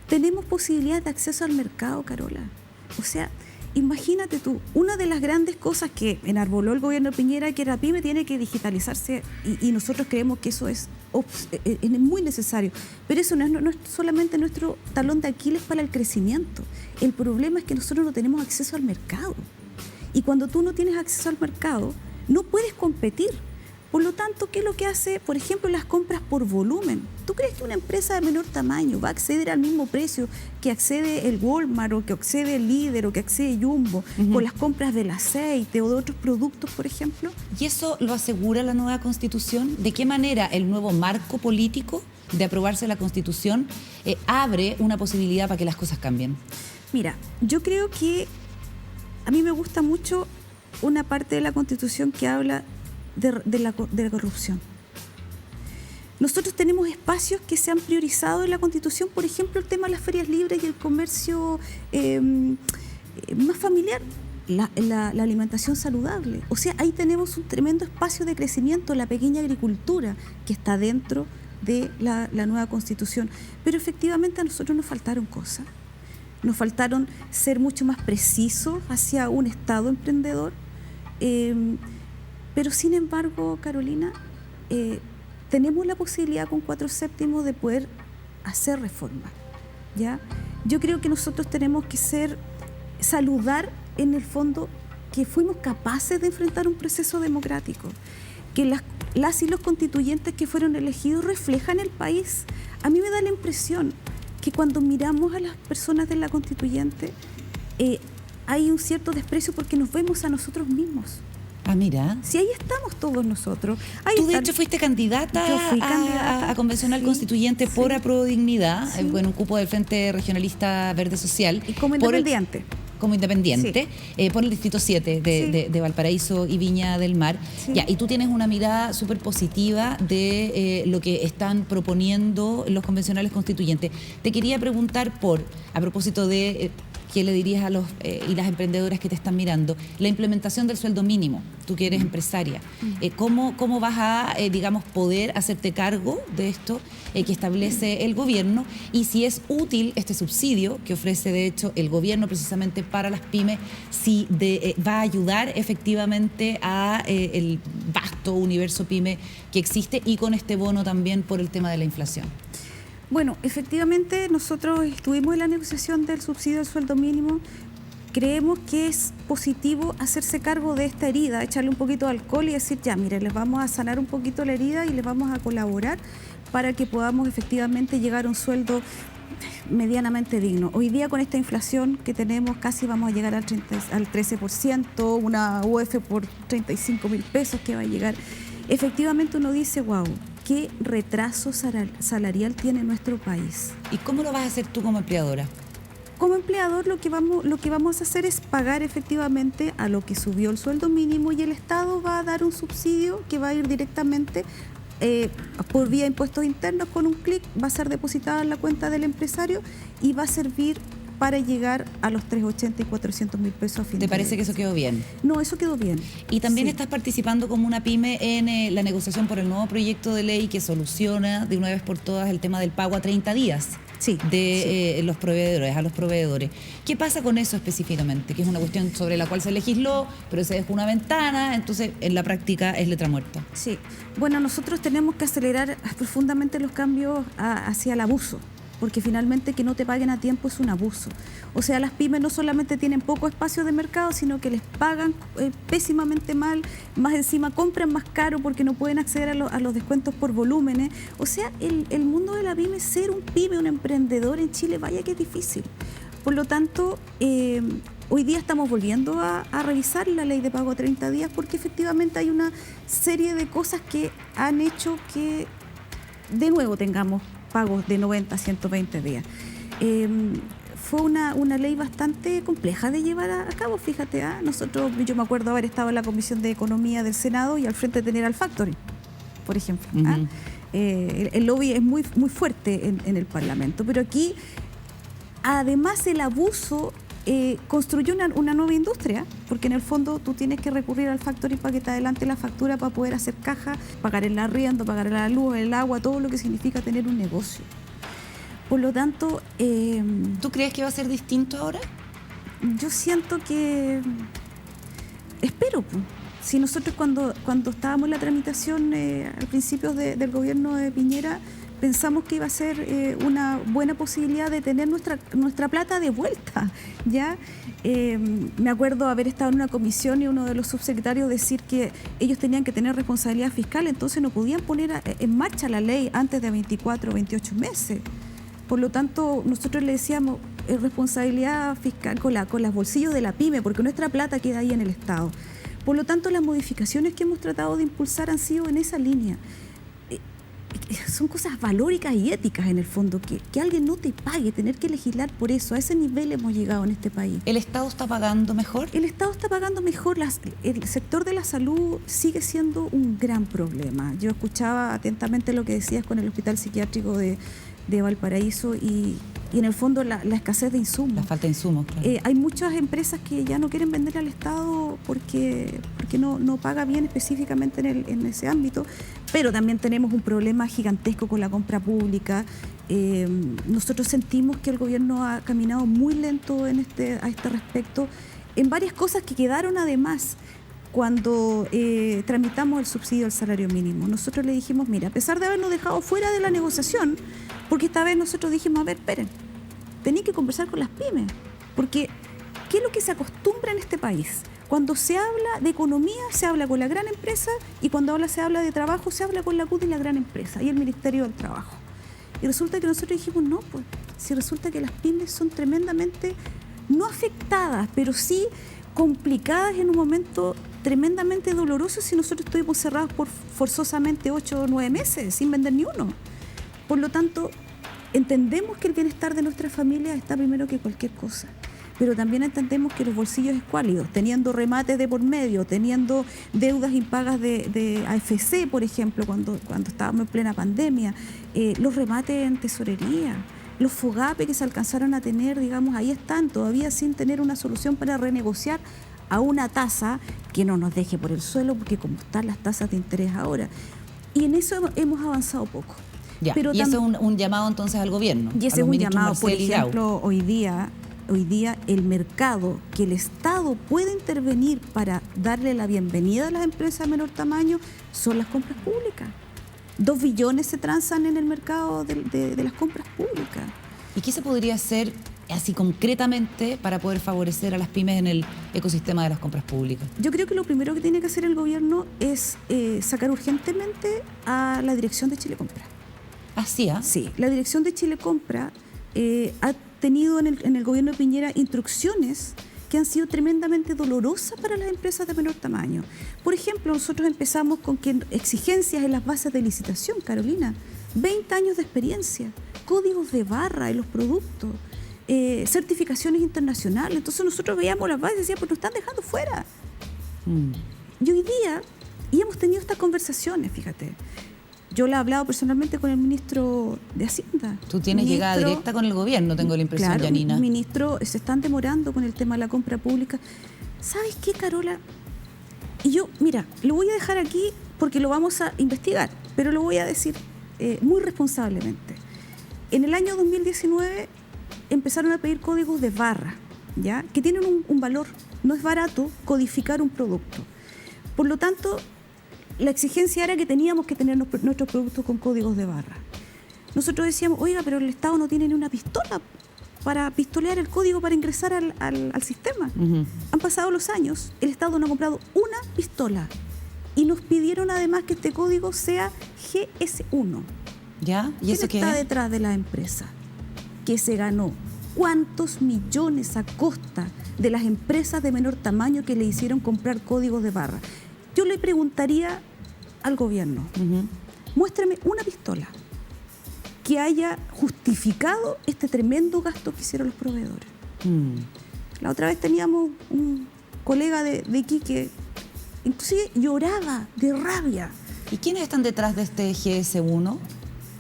Tenemos posibilidad de acceso al mercado, Carola. O sea, imagínate tú, una de las grandes cosas que enarboló el gobierno de Piñera, que la pyme tiene que digitalizarse y nosotros creemos que eso es muy necesario. Pero eso no es solamente nuestro talón de Aquiles para el crecimiento. El problema es que nosotros no tenemos acceso al mercado. Y cuando tú no tienes acceso al mercado, no puedes competir. Por lo tanto, ¿qué es lo que hace, por ejemplo, las compras por volumen? ¿Tú crees que una empresa de menor tamaño va a acceder al mismo precio que accede el Walmart o que accede el Líder o que accede Jumbo con las compras del aceite o de otros productos, por ejemplo? ¿Y eso lo asegura la nueva Constitución? ¿De qué manera el nuevo marco político de aprobarse la Constitución abre una posibilidad para que las cosas cambien? Mira, yo creo que a mí me gusta mucho una parte de la Constitución que habla de la corrupción. Nosotros tenemos espacios que se han priorizado en la Constitución, por ejemplo, el tema de las ferias libres y el comercio más familiar. la alimentación saludable. O sea, ahí tenemos un tremendo espacio de crecimiento, la pequeña agricultura que está dentro de la nueva Constitución. Pero efectivamente a nosotros nos faltaron cosas. Nos faltaron ser mucho más precisos hacia un Estado emprendedor. Pero sin embargo, Carolina, tenemos la posibilidad con 4/7 de poder hacer reformas, ¿ya? Yo creo que nosotros tenemos que saludar en el fondo que fuimos capaces de enfrentar un proceso democrático, que las y los constituyentes que fueron elegidos reflejan el país. A mí me da la impresión que cuando miramos a las personas de la constituyente hay un cierto desprecio porque nos vemos a nosotros mismos. Ah, mira. Si ahí estamos todos nosotros. Ahí Tú, de hecho, fuiste candidata, Yo fui candidata a convencional sí, constituyente por sí. Aprodignidad, Sí. En un cupo del Frente Regionalista Verde Social. Y como independiente. Como independiente, por el Distrito 7 de Valparaíso y Viña del Mar. Sí. Ya, y tú tienes una mirada súper positiva de lo que están proponiendo los convencionales constituyentes. Te quería preguntar a propósito de... ¿qué le dirías a los y las emprendedoras que te están mirando? La implementación del sueldo mínimo, tú que eres empresaria. ¿Cómo vas a, digamos, poder hacerte cargo de esto que establece el gobierno? Y si es útil este subsidio que ofrece, de hecho, el gobierno precisamente para las pymes, si va a ayudar efectivamente a el vasto universo pyme que existe y con este bono también por el tema de la inflación. Bueno, efectivamente nosotros estuvimos en la negociación del subsidio del sueldo mínimo. Creemos que es positivo hacerse cargo de esta herida, echarle un poquito de alcohol y decir, ya, mire, les vamos a sanar un poquito la herida y les vamos a colaborar para que podamos efectivamente llegar a un sueldo medianamente digno. Hoy día con esta inflación que tenemos casi vamos a llegar al 13%, una UF por 35.000 pesos que va a llegar. Efectivamente uno dice, wow, qué retraso salarial tiene nuestro país. ¿Y cómo lo vas a hacer tú como empleadora? Como empleador lo que vamos a hacer es pagar efectivamente a lo que subió el sueldo mínimo y el Estado va a dar un subsidio que va a ir directamente por vía impuestos internos, con un clic va a ser depositada en la cuenta del empresario y va a servir para llegar a los 380 y 400.000 pesos a fin de mes. ¿Te parece que eso quedó bien? No, eso quedó bien. Y también Sí. estás participando como una pyme en la negociación por el nuevo proyecto de ley que soluciona de una vez por todas el tema del pago a 30 días Sí, de los proveedores, a los proveedores. ¿Qué pasa con eso específicamente? Que es una cuestión sobre la cual se legisló, pero se dejó una ventana, entonces en la práctica es letra muerta. Sí. Bueno, nosotros tenemos que acelerar profundamente los cambios hacia el abuso, porque finalmente que no te paguen a tiempo es un abuso. O sea, las pymes no solamente tienen poco espacio de mercado, sino que les pagan pésimamente mal, más encima compran más caro porque no pueden acceder a los descuentos por volúmenes. O sea, el mundo de la pyme, ser un pyme, un emprendedor en Chile, vaya que es difícil. Por lo tanto, hoy día estamos volviendo a revisar la ley de pago a 30 días porque efectivamente hay una serie de cosas que han hecho que de nuevo tengamos pagos de 90 a 120 días. Fue una ley bastante compleja de llevar a cabo, fíjate, yo me acuerdo haber estado en la Comisión de Economía del Senado y al frente tener al Factory, por ejemplo. Uh-huh. El lobby es muy, muy fuerte en el Parlamento, pero aquí, además el abuso, construyó una nueva industria, porque en el fondo tú tienes que recurrir al Factory para que te adelante la factura para poder hacer caja, pagar el arriendo, pagar la luz, el agua, todo lo que significa tener un negocio. Por lo tanto... ¿Tú crees que va a ser distinto ahora? Yo siento que... Espero, pues. Si nosotros cuando estábamos en la tramitación al principio del gobierno de Piñera, pensamos que iba a ser una buena posibilidad de tener nuestra plata de vuelta, ¿ya? Me acuerdo haber estado en una comisión y uno de los subsecretarios decir que ellos tenían que tener responsabilidad fiscal, entonces no podían poner en marcha la ley antes de 24 o 28 meses. Por lo tanto, nosotros le decíamos responsabilidad fiscal con los bolsillos de la pyme, porque nuestra plata queda ahí en el Estado. Por lo tanto, las modificaciones que hemos tratado de impulsar han sido en esa línea. Son cosas valóricas y éticas en el fondo, que alguien no te pague, tener que legislar por eso. A ese nivel hemos llegado en este país. ¿El Estado está pagando mejor? El Estado está pagando mejor. El sector de la salud sigue siendo un gran problema. Yo escuchaba atentamente lo que decías con el Hospital Psiquiátrico de Valparaíso y y en el fondo la escasez de insumos. La falta de insumos, claro. Hay muchas empresas que ya no quieren vender al Estado porque no paga bien específicamente en ese ámbito, pero también tenemos un problema gigantesco con la compra pública. Nosotros sentimos que el gobierno ha caminado muy lento a este respecto en varias cosas que quedaron además cuando tramitamos el subsidio al salario mínimo. Nosotros le dijimos, mira, a pesar de habernos dejado fuera de la negociación, porque esta vez nosotros dijimos, a ver, esperen, tenéis que conversar con las pymes, porque ¿qué es lo que se acostumbra en este país? Cuando se habla de economía, se habla con la gran empresa, y cuando se habla de trabajo, se habla con la CUT y la gran empresa, y el Ministerio del Trabajo. Y resulta que nosotros dijimos, no, pues, si resulta que las pymes son tremendamente, no afectadas, pero sí complicadas en un momento tremendamente doloroso si nosotros estuvimos cerrados por forzosamente 8 o 9 meses sin vender ni uno. Por lo tanto, entendemos que el bienestar de nuestras familias está primero que cualquier cosa, pero también entendemos que los bolsillos escuálidos, teniendo remates de por medio, teniendo deudas impagas de AFC, por ejemplo, cuando estábamos en plena pandemia, los remates en tesorería, los FOGAPE que se alcanzaron a tener, digamos, ahí están, todavía sin tener una solución para renegociar a una tasa que no nos deje por el suelo, porque como están las tasas de interés ahora. Y en eso hemos avanzado poco. Ya, pero y eso es un llamado entonces al gobierno. Y ese es un llamado, por ejemplo, hoy día el mercado, que el Estado puede intervenir para darle la bienvenida a las empresas de menor tamaño, son las compras públicas. 2 billones se transan en el mercado de las compras públicas. ¿Y qué se podría hacer así concretamente para poder favorecer a las pymes en el ecosistema de las compras públicas? Yo creo que lo primero que tiene que hacer el gobierno es sacar urgentemente a la dirección de Chile Compra. ¿Así, ah? Sí, la dirección de Chile Compra ha tenido en el gobierno de Piñera instrucciones que han sido tremendamente dolorosas para las empresas de menor tamaño. Por ejemplo, nosotros empezamos con exigencias en las bases de licitación, Carolina, 20 años de experiencia, códigos de barra en los productos, certificaciones internacionales. Entonces nosotros veíamos las bases y decíamos, pues nos están dejando fuera. Y hoy día, y hemos tenido estas conversaciones, fíjate, yo la he hablado personalmente con el ministro de Hacienda. Tú tienes llegada directa con el gobierno, tengo la impresión, claro, Yanina. Ministro, se están demorando con el tema de la compra pública. ¿Sabes qué, Carola? Y yo, mira, lo voy a dejar aquí porque lo vamos a investigar, pero lo voy a decir muy responsablemente. En el año 2019 empezaron a pedir códigos de barra, ¿ya? Que tienen un valor. No es barato codificar un producto. Por lo tanto, la exigencia era que teníamos que tener nuestros productos con códigos de barra. Nosotros decíamos, oiga, pero el Estado no tiene ni una pistola para pistolear el código para ingresar al sistema. Han pasado los años, el Estado no ha comprado una pistola y nos pidieron además que este código sea GS1. ¿Ya? ¿Y eso qué está es? detrás de la empresa? Que se ganó cuántos millones a costa de las empresas de menor tamaño que le hicieron comprar códigos de barra. Yo le preguntaría al gobierno, muéstrame una pistola que haya justificado este tremendo gasto que hicieron los proveedores. La otra vez teníamos un colega de Iquique, inclusive lloraba de rabia. ¿Y quiénes están detrás de este GS1?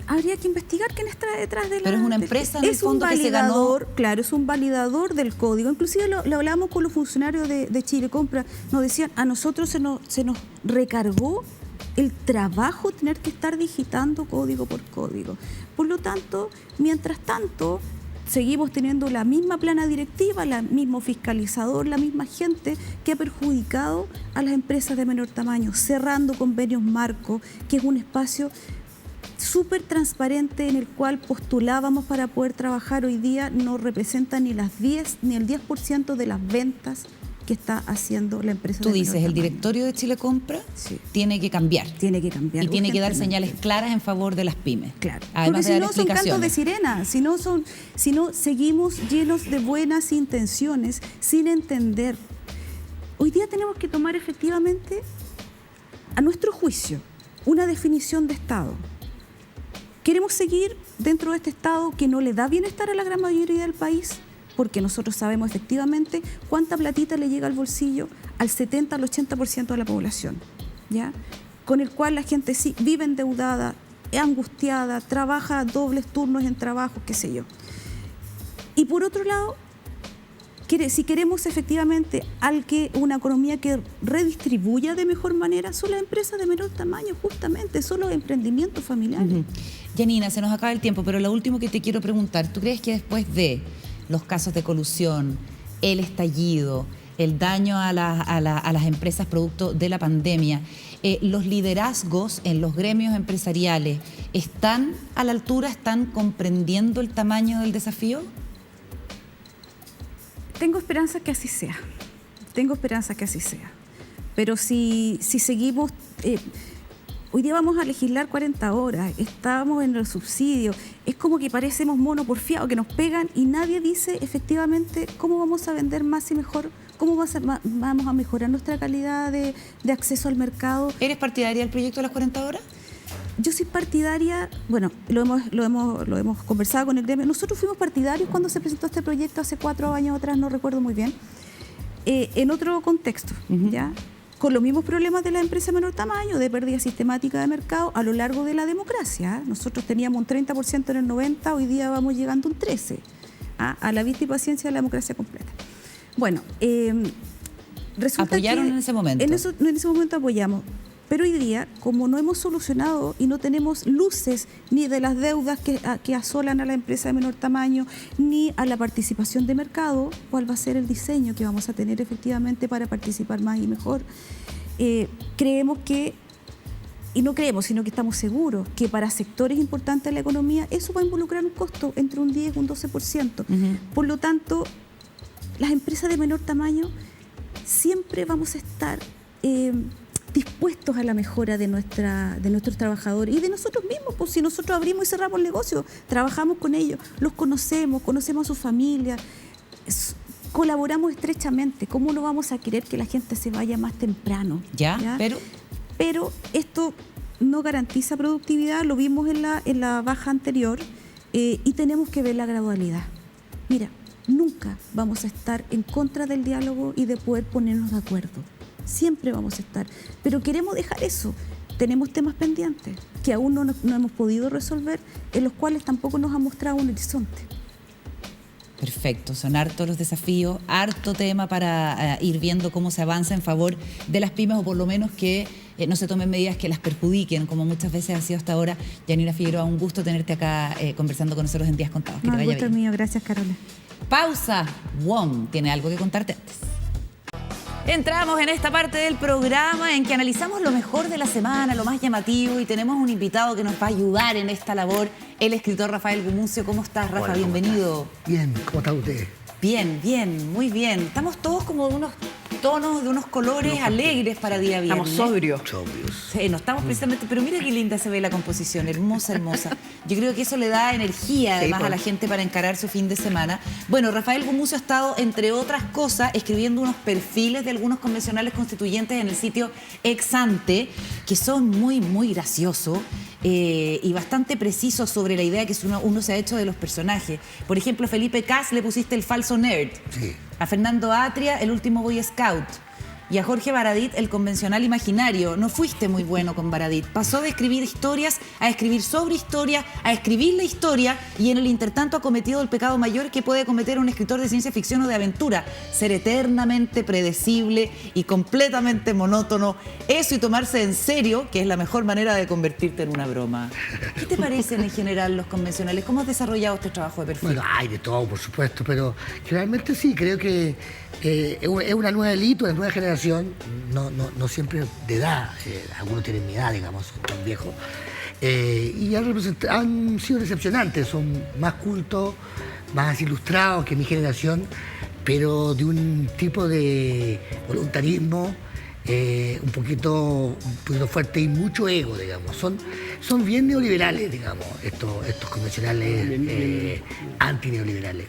Habría que investigar quién está detrás de la... Pero es una empresa en el fondo que se ganó... Claro, es un validador del código. Inclusive lo hablamos con los funcionarios de Chile Compra. Nos decían, a nosotros se nos recargó el trabajo tener que estar digitando código por código. Por lo tanto, mientras tanto, seguimos teniendo la misma plana directiva, el mismo fiscalizador, la misma gente que ha perjudicado a las empresas de menor tamaño, cerrando convenios marco, que es un espacio súper transparente en el cual postulábamos para poder trabajar. Hoy día no representa ni el 10% de las ventas que está haciendo la empresa. Tú dices, el directorio de Chile Compra tiene que cambiar. Tiene que cambiar. Y tiene que dar señales claras en favor de las pymes. Claro. Además porque de si no son cantos de sirena, si no seguimos llenos de buenas intenciones, sin entender. Hoy día tenemos que tomar efectivamente, a nuestro juicio, una definición de Estado. ¿Queremos seguir dentro de este Estado que no le da bienestar a la gran mayoría del país? Porque nosotros sabemos efectivamente cuánta platita le llega al bolsillo al 70, al 80% de la población, ¿ya? Con el cual la gente sí vive endeudada, angustiada, trabaja dobles turnos en trabajo, qué sé yo. Y por otro lado, si queremos efectivamente una economía que redistribuya de mejor manera, son las empresas de menor tamaño, justamente, son los emprendimientos familiares. Janina, se nos acaba el tiempo, pero lo último que te quiero preguntar, ¿tú crees que después de los casos de colusión, el estallido, el daño a las empresas producto de la pandemia, los liderazgos en los gremios empresariales están a la altura, están comprendiendo el tamaño del desafío? Tengo esperanza que así sea. Pero si seguimos... hoy día vamos a legislar 40 horas, estamos en el subsidio, es como que parecemos monos porfiados que nos pegan y nadie dice efectivamente cómo vamos a vender más y mejor, cómo vamos a mejorar nuestra calidad de acceso al mercado. ¿Eres partidaria del proyecto de las 40 horas? Yo soy partidaria, bueno, lo hemos conversado con el gremio. Nosotros fuimos partidarios cuando se presentó este proyecto hace 4 años atrás, no recuerdo muy bien, en otro contexto, ¿ya? Con los mismos problemas de la empresa de menor tamaño, de pérdida sistemática de mercado a lo largo de la democracia. Nosotros teníamos un 30% en el 90, hoy día vamos llegando a un 13%, a la vista y paciencia de la democracia completa. Bueno, resulta ¿apoyaron que en ese momento? En ese momento apoyamos. Pero hoy día, como no hemos solucionado y no tenemos luces ni de las deudas que asolan a la empresa de menor tamaño, ni a la participación de mercado, cuál va a ser el diseño que vamos a tener efectivamente para participar más y mejor, creemos que, y no creemos, sino que estamos seguros que para sectores importantes de la economía eso va a involucrar un costo entre un 10 y un 12%. Por lo tanto, las empresas de menor tamaño siempre vamos a estar... dispuestos a la mejora de nuestros trabajadores y de nosotros mismos, pues si nosotros abrimos y cerramos el negocio, trabajamos con ellos, los conocemos a sus familias, colaboramos estrechamente. ¿Cómo no vamos a querer que la gente se vaya más temprano? ¿Ya? Pero esto no garantiza productividad, lo vimos en la baja anterior, y tenemos que ver la gradualidad. Mira, nunca vamos a estar en contra del diálogo y de poder ponernos de acuerdo. Siempre vamos a estar, pero queremos dejar eso. Tenemos temas pendientes que aún no hemos podido resolver, en los cuales tampoco nos ha mostrado un horizonte. Perfecto, son hartos los desafíos, harto tema para ir viendo cómo se avanza en favor de las pymes, o por lo menos que no se tomen medidas que las perjudiquen, como muchas veces ha sido hasta ahora. Janina Figueroa, un gusto tenerte acá conversando con nosotros en Días Contados. Que te vaya bien. El gusto es mío, gracias, Carola. Pausa. WOM tiene algo que contarte antes. Entramos en esta parte del programa en que analizamos lo mejor de la semana, lo más llamativo, y tenemos un invitado que nos va a ayudar en esta labor, el escritor Rafael Gumucio. ¿Cómo estás, Rafa? Hola, bienvenido. Bien, ¿cómo está usted? Bien, bien, muy bien. Estamos todos como de unos tonos, de unos colores alegres para día viernes. Estamos sobrios. Sí, no estamos precisamente, pero mira qué linda se ve la composición, hermosa, hermosa. Yo creo que eso le da energía además a la gente para encarar su fin de semana. Bueno, Rafael Gumucio ha estado, entre otras cosas, escribiendo unos perfiles de algunos convencionales constituyentes en el sitio Exante, que son muy, muy graciosos. Y bastante precisos sobre la idea que uno se ha hecho de los personajes. Por ejemplo, Felipe Cas le pusiste el falso nerd. Sí. A Fernando Atria, el último Boy Scout. Y a Jorge Baradit, el convencional imaginario. No fuiste muy bueno con Baradit. Pasó de escribir historias a escribir sobre historia, a escribir la historia, y en el intertanto ha cometido el pecado mayor que puede cometer un escritor de ciencia ficción o de aventura: ser eternamente predecible y completamente monótono. Eso, y tomarse en serio, que es la mejor manera de convertirte en una broma. ¿Qué te parecen en general los convencionales? ¿Cómo has desarrollado este trabajo de perfil? Bueno, hay de todo, por supuesto, pero realmente sí, creo que es una nueva élite, una nueva generación, no siempre de edad, algunos tienen mi edad, digamos, son tan viejos, y han sido decepcionantes, son más cultos, más ilustrados que mi generación, pero de un tipo de voluntarismo un poquito fuerte y mucho ego, digamos. Son bien neoliberales, digamos, estos convencionales antineoliberales.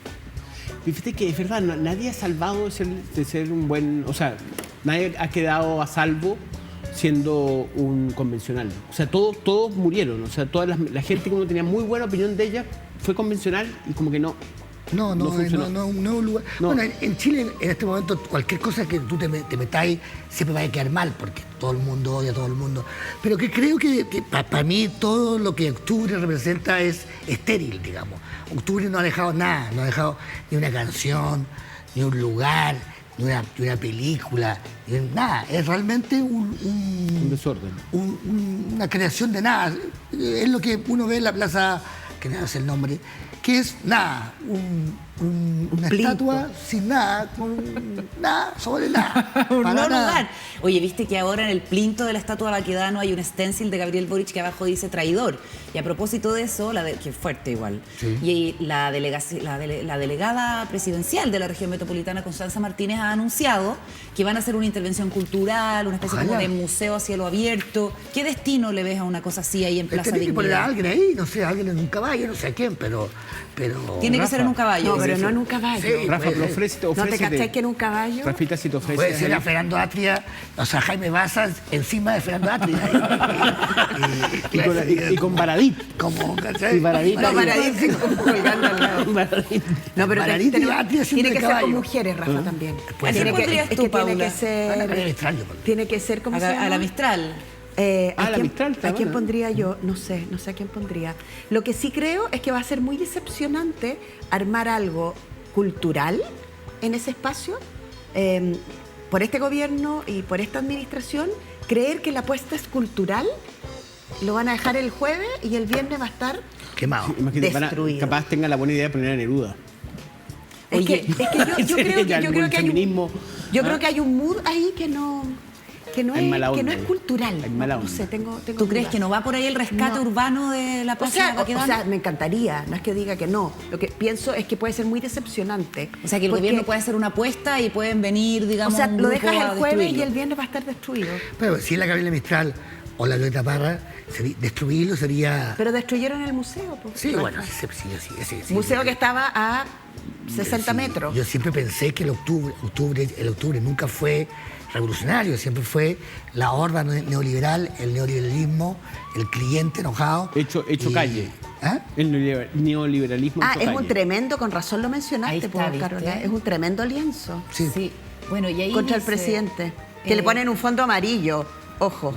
Fíjate que es verdad, nadie ha salvado de ser un buen... O sea, nadie ha quedado a salvo siendo un convencional. O sea, todos murieron. O sea, toda la gente que uno tenía muy buena opinión de ella fue convencional y como que no No funcionó. es un lugar. No. Bueno, en Chile, en este momento, cualquier cosa que tú te metáis siempre va a quedar mal, porque todo el mundo odia a todo el mundo. Pero que creo que para mí todo lo que octubre representa es estéril, digamos. Octubre no ha dejado nada, no ha dejado ni una canción, ni un lugar, ni una película, ni nada. Es realmente Un desorden. una creación de nada. Es lo que uno ve en la plaza, que no sé el nombre, que es nada, una plinto. estatua sin nada, con nada, sobre nada. Un para no nada. lugar. Oye, viste que ahora en el plinto de la estatua de Baquedano hay un stencil de Gabriel Boric que abajo dice traidor. Y a propósito de eso, que es fuerte igual, Sí. y la delegada presidencial de la región metropolitana, Constanza Martínez, ha anunciado que van a hacer una intervención cultural, una especie como Ojalá. de museo a cielo abierto. ¿Qué destino le ves a una cosa así ahí en Plaza Tiene que poner a Dignidad? alguien ahí, no sé, alguien en un caballo, no sé a quién, pero Tiene que Rafa. ser en un caballo. No, pero no en un caballo. Sí. Rafa, pero ¿No ofrécete. te cachai que en un caballo? Rafita, si te ofreces. puede ser ahí. a Fernando Atria, o sea, Jaime Bazas encima de Fernando Atria. Y con Baradit. Como, ¿cachai? Y Baradit. No, Baradit colgando al lado. Baradit. No, pero Baradit tiene, y Atria haciendo tiene de que ser caballo. con mujeres, Rafa, también. Puede Tiene ser. que, ¿Pondrías es tú, que tiene Paula? que ser... Van a poner extraño, Paula. Tiene que ser, ¿cómo se llama? A la Mistral. Ah, la Mistral está ¿A quién buena. pondría yo? No sé a quién pondría. Lo que sí creo es que va a ser muy decepcionante armar algo cultural en ese espacio, por este gobierno y por esta administración, creer que la apuesta es cultural, lo van a dejar el jueves y el viernes va a estar... Quemado. Imagínate, Destruido. capaz tenga la buena idea de poner a Neruda. Es Oye, que yo creo Ya que, el feminismo, yo ¿ah? creo que hay un mood ahí que no Hay mala que no onda es ahí. cultural. Hay mala No onda. sé, tengo ¿Tú crees dudas. que no va por ahí el rescate No. urbano de la O plaza sea, de Baquedano? me encantaría, no es que diga que no. Lo que pienso es que puede ser muy decepcionante. O sea, que el porque, gobierno puede hacer una apuesta y pueden venir, O digamos, sea, un lo grupo dejas a el jueves y destruirlo. el viernes va a estar destruido. Pero si es la Gabriela Mistral o la Violeta Parra, destruirlo sería... Pero destruyeron el museo. Pues, Sí, Rafa. bueno, sí. Museo que estaba a 60 Sí, metros. Yo siempre pensé que el octubre nunca fue revolucionario, siempre fue la horda neoliberal, el neoliberalismo, el cliente enojado. Hecho calle. ¿Ah? El neoliberalismo Ah, hecho es calle. un tremendo, con razón lo Ahí mencionaste, está, pues, ¿viste? Carolina. Es un tremendo lienzo Sí. Sí. Bueno, y ahí contra el dice, presidente. Que le ponen un fondo amarillo. Ojo.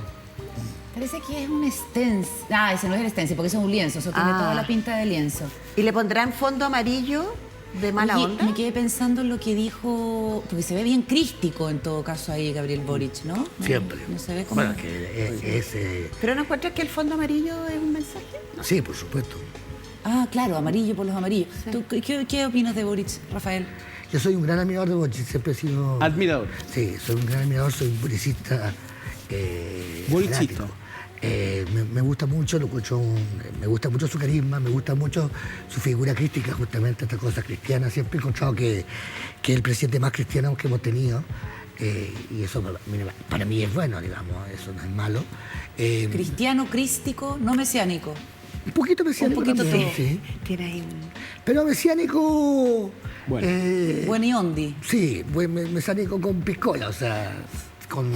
Parece que es un stencil. Ah, ese no es el stencil, porque ese es un lienzo. Eso tiene Ah. toda la pinta de lienzo. ¿Y le pondrán fondo amarillo de mala Oye, onda? me quedé pensando en lo que dijo, porque se ve bien crístico en todo caso ahí Gabriel Boric, ¿no? Siempre. No se ve como... Bueno, que es... ¿Pero no encuentras que el fondo amarillo es un mensaje? sí, por supuesto. Ah, claro, amarillo por los amarillos. ¿Tú, qué opinas de Boric, Rafael? Yo soy un gran admirador de Boric, siempre he sido... Admirador. Sí, soy un gran admirador, soy un boricista. Boricista. fanático. Me gusta mucho, me gusta mucho su carisma, me gusta mucho su figura crítica, justamente esta cosa cristiana. Siempre he encontrado que es el presidente más cristiano que hemos tenido. Y eso para mí es bueno, digamos, eso no es malo. Cristiano, crístico, no mesiánico. Un poquito mesiánico. Un poquito también, todo. sí. Tiene ahí un... Pero mesiánico. Bueno. Buen y ondi. Sí, mesiánico con piscola, o sea, con.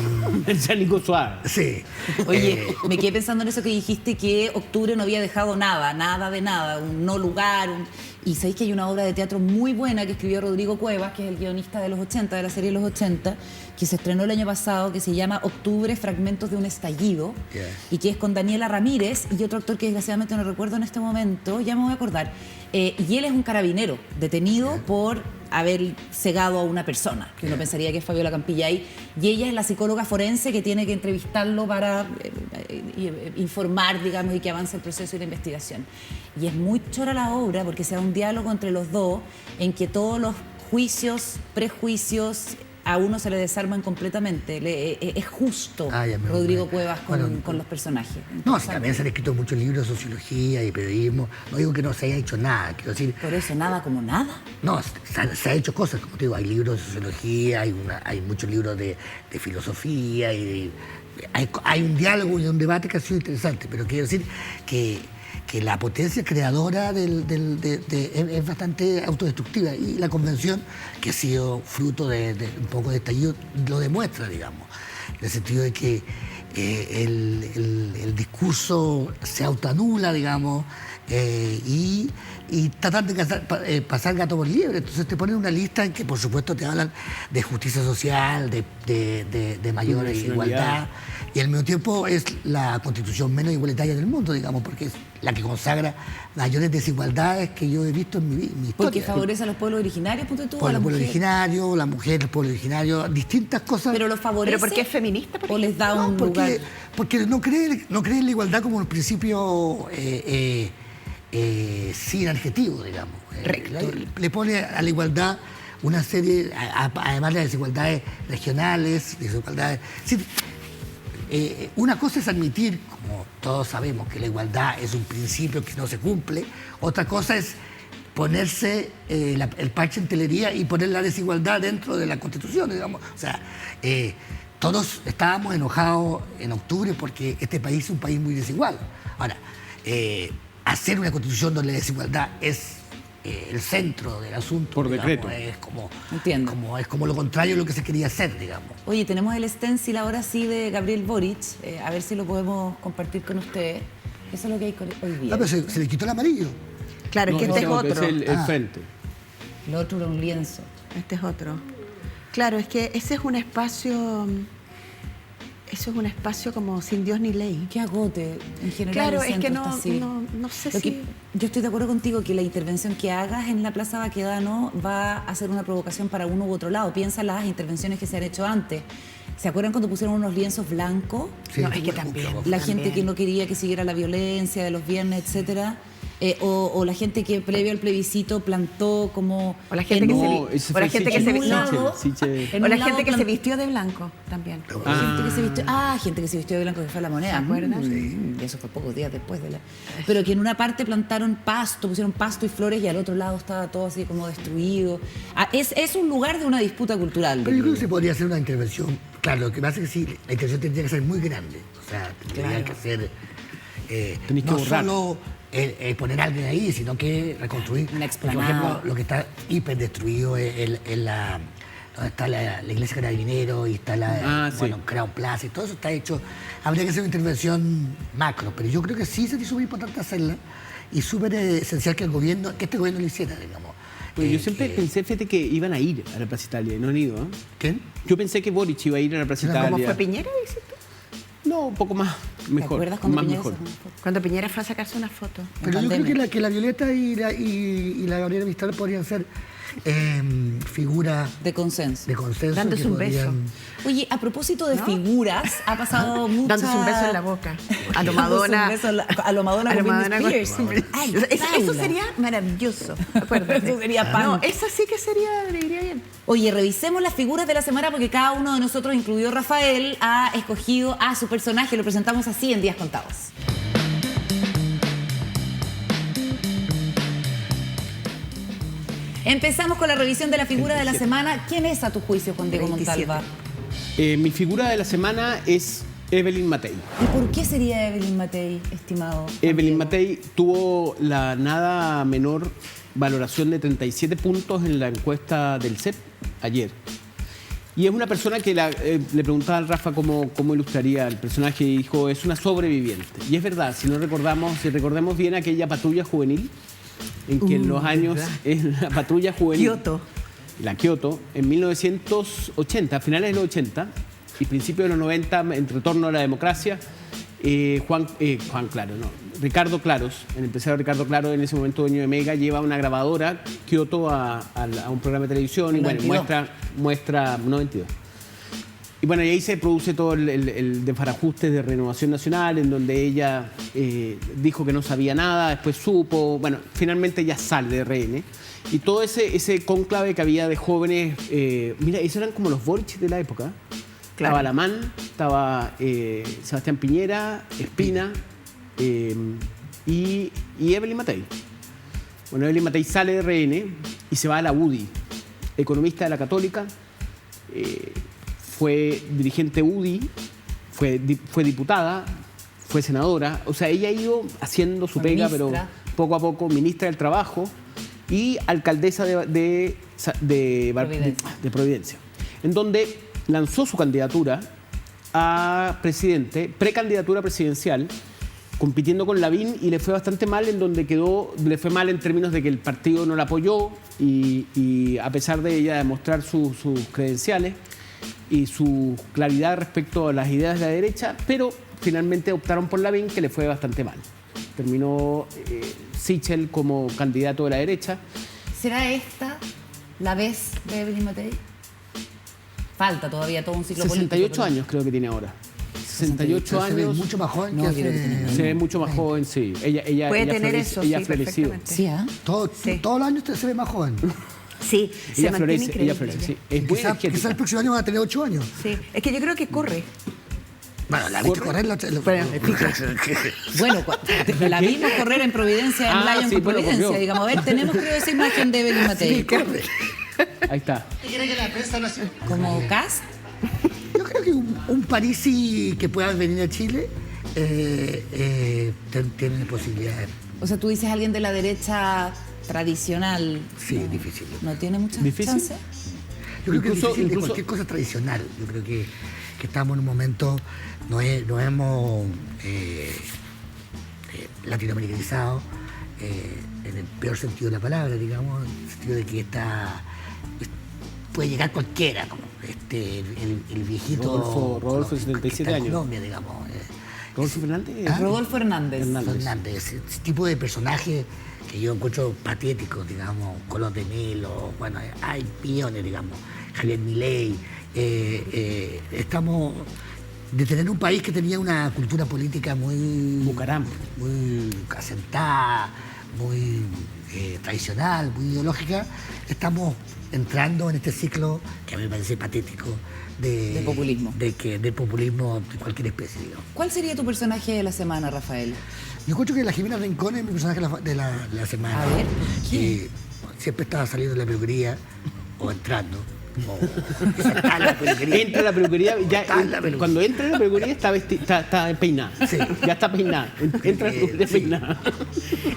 El sánico suave. Sí. Oye, me quedé pensando en eso que dijiste, que octubre no había dejado nada de nada, un no lugar. Y sabéis que hay una obra de teatro muy buena que escribió Rodrigo Cuevas, que es el guionista de los 80, de la serie de los 80, que se estrenó el año pasado, que se llama Octubre, Fragmentos de un Estallido, Yeah. y que es con Daniela Ramírez y otro actor que desgraciadamente no recuerdo en este momento, ya me voy a acordar. Y él es un carabinero detenido por haber cegado a una persona, que uno pensaría que es Fabiola Campillay, y ella es la psicóloga forense que tiene que entrevistarlo para informar, digamos, y que avance el proceso y la investigación. Y es muy chora la obra porque se da un diálogo entre los dos en que todos los juicios, prejuicios, a uno se le desarman completamente. Es justo Ah, ya me Rodrigo acordé. Cuevas Bueno, con los personajes. No, sí, Entonces, también se han escrito muchos libros de sociología y periodismo. No digo que no se haya hecho nada, quiero decir. por eso, nada como nada. No, se ha hecho cosas, como te digo, hay libros de sociología, hay muchos libros de filosofía, hay un diálogo y un debate que ha sido interesante, pero quiero decir que la potencia creadora es bastante autodestructiva y la convención, que ha sido fruto de un poco de estallido, lo demuestra, digamos, en el sentido de que el discurso se autoanula, digamos, y y tratan de pasar gato por liebre. Entonces te ponen una lista en que, por supuesto, te hablan de justicia social, de mayor igualdad, y al mismo tiempo es la constitución menos igualitaria del mundo, digamos, porque es la que consagra mayores desigualdades que yo he visto en mi historia. Porque favorece a los pueblos originarios, punto tú, Por a la los pueblos mujer. originarios, la mujer, el pueblo originario, distintas cosas. Pero los favorece. ¿Pero por qué es feminista? ¿O les da un lugar? Porque no cree en la igualdad como un principio sin adjetivo, digamos. Le pone a la igualdad una serie, además de las desigualdades regionales, desigualdades. Es decir, una cosa es admitir, como todos sabemos, que la igualdad es un principio que no se cumple. Otra cosa es ponerse el parche en telería y poner la desigualdad dentro de la Constitución, digamos. O sea, todos estábamos enojados en octubre porque este país es un país muy desigual. Ahora, hacer una Constitución donde la desigualdad es el centro del asunto, por digamos, decreto. es como lo contrario de lo que se quería hacer, digamos. Oye, tenemos el stencil ahora sí de Gabriel Boric, a ver si lo podemos compartir con ustedes. Eso es lo que hay hoy día. Ah, pero se le quitó el amarillo. Claro, es que este es otro. Es el frente. Lo otro era un lienzo. Este es otro. Claro, es que ese es un espacio... Eso es un espacio como sin Dios ni ley. Qué agote, en general. Claro, el es que centro está así. no sé Lo si... que- yo estoy de acuerdo contigo que la intervención que hagas en la Plaza Baquedano va a ser una provocación para uno u otro lado. Piensa las intervenciones que se han hecho antes. ¿Se acuerdan cuando pusieron unos lienzos blancos? Sí, No, es que bueno, también. claro. La gente También. que no quería que siguiera la violencia de los viernes, etcétera. O la gente que previo al plebiscito plantó como... O la gente que se No, ese o la fue gente que Sichel. se en un lado, Sichel. en O un la lado gente que se plant- vistió de blanco también. Gente que se vistió, gente que se vistió de blanco, que fue a la moneda. ¿Se acuerdan? Y eso fue pocos días después de la... Pero que en una parte plantaron pasto, pusieron pasto y flores y al otro lado estaba todo así como destruido. Es un lugar de una disputa cultural. Pero yo creo que se podría hacer una intervención. Claro, lo que pasa es que sí, la intervención tendría que ser muy grande. O sea, tendría que ser Tenés que no borrar. solo poner a alguien ahí, sino que reconstruir. Una Porque, por explanada. ejemplo, lo que está hiper destruido es donde está la iglesia Carabinero y está Sí. Crown Plaza y todo eso está hecho. Habría que hacer una intervención macro, pero yo creo que sí sería súper importante hacerla y súper esencial que este gobierno lo hiciera, digamos. Pues yo siempre pensé, fíjate, que iban a ir a la Plaza Italia y no han ido. ¿Eh? ¿Quién? Yo pensé que Boric iba a ir a la Plaza ¿Cómo Italia. ¿Cómo fue Piñera, dices tú? No, un poco más mejor. ¿Te acuerdas cuando más Piñera mejor. se sacó una foto? Cuando Piñera fue a sacarse una foto. Pero yo creo pandemia. que la Violeta y la Gabriela Mistral podrían ser figuras De consenso. de consenso. Dándose que un beso. podrían- Oye, a propósito de figuras, ha pasado mucha... Dándose un beso en la boca. A lo Dándose un Madonna. beso en la- a lo Madonna A lo con Britney Madonna con- Spears. Ay, Eso Paula. sería maravilloso. Acuérdate. Eso sería No, punk. esa sí que sería, le iría bien. Oye, revisemos las figuras de la semana porque cada uno de nosotros, incluido Rafael, ha escogido a su personaje. Lo presentamos así en Días Contados. Empezamos con la revisión de la figura de la semana. ¿Quién es a tu juicio, Juan Diego 27. Montalva? Mi figura de la semana es Evelyn Matei. ¿Y por qué sería Evelyn Matei, estimado? Juan Evelyn Diego? Matei tuvo la nada menor valoración de 37 puntos en la encuesta del CEP ayer. Y es una persona que le preguntaba al Rafa cómo ilustraría el personaje y dijo, es una sobreviviente. Y es verdad, si recordemos bien aquella patrulla juvenil, en que en los años, en la patrulla juvenil... Kioto. La Kioto, en 1980, a finales de los 80 y principios de los 90, en retorno a la democracia, Ricardo Claros, el empresario Ricardo Claros, en ese momento dueño de Mega, lleva una grabadora Kioto a un programa de televisión y bueno, 92. muestra 92. Y bueno, y ahí se produce todo el desbarajuste de Renovación Nacional, en donde ella dijo que no sabía nada, después supo, bueno, finalmente ella sale de RN. Y todo ese cónclave que había de jóvenes, mira, esos eran como los Boric de la época. Claro. Estaba Lamán, estaba Sebastián Piñera, Espina y Evelyn Matei. Bueno, Evelyn Matei sale de RN y se va a la UDI, economista de la Católica, fue dirigente UDI, fue diputada, fue senadora, o sea, ella ha ido haciendo su pega, pero Ministra. poco a poco, ministra del Trabajo y alcaldesa de Providencia, en donde lanzó su candidatura a presidente, precandidatura presidencial, compitiendo con Lavín y le fue bastante mal, le fue mal en términos de que el partido no la apoyó y a pesar de ella demostrar sus credenciales y su claridad respecto a las ideas de la derecha, pero finalmente optaron por Lavín, que le fue bastante mal. Terminó Sichel como candidato de la derecha. ¿Será esta la vez de Evelyn Matei? Falta todavía todo un ciclo 68 político. años creo que tiene ahora. 68 Se ve años. mucho más joven No, que yo creo que hace... tiene Se ve mucho más joven, sí. Ella Puede tener eso, ella sí, ha florecido. perfectamente. Sí, ¿ah? Sí. Todos los años se ve más joven. Sí, se Ella mantiene florece, increíble. ella florece. Sí. Es muy Quizás energética. el próximo año va a tener 8 años. Sí, es que yo creo que corre. Bueno, la he visto correr. Bueno, la vimos correr en Providencia, en Lyon sí, con bueno, Providencia. corrió. Digamos, a ver, tenemos creo esa imagen de Evelyn Matei. Sí, corre. Ahí está. Como cast. Yo creo que un Parisi que pueda venir a Chile tiene posibilidades. O sea, tú dices alguien de la derecha tradicional. Sí, difícil. ¿No tiene mucha ¿Difícil? chance? Yo creo que es difícil de incluso- cualquier cosa tradicional. Yo creo que estamos en un momento, nos hemos latinoamericanizado en el peor sentido de la palabra, digamos, en el sentido de que puede llegar cualquiera, como el viejito Rodolfo, 77 que está en años. Colombia, digamos. ¿Rodolfo Fernández? Rodolfo Hernández. Fernández, ese tipo de personaje que yo encuentro patético, digamos, Colón de Melo, bueno, hay millones, digamos, Javier Milei. Estamos de tener un país que tenía una cultura política muy Bucaram. muy asentada, muy tradicional, muy ideológica, estamos entrando en este ciclo que a mí me parece patético De populismo. De populismo de cualquier especie, digamos. ¿Cuál sería tu personaje de la semana, Rafael? Yo encuentro que la Jimena Rincón es mi personaje de la semana. A ver, ¿por qué? Que siempre estaba saliendo de la peluquería o entrando. O está en la peluquería. Entra a la peluquería, ya, Está en la peluquería. cuando entra a la peluquería está peinada. Sí. Ya está peinada. Entra a la peluquería Sí. peinada.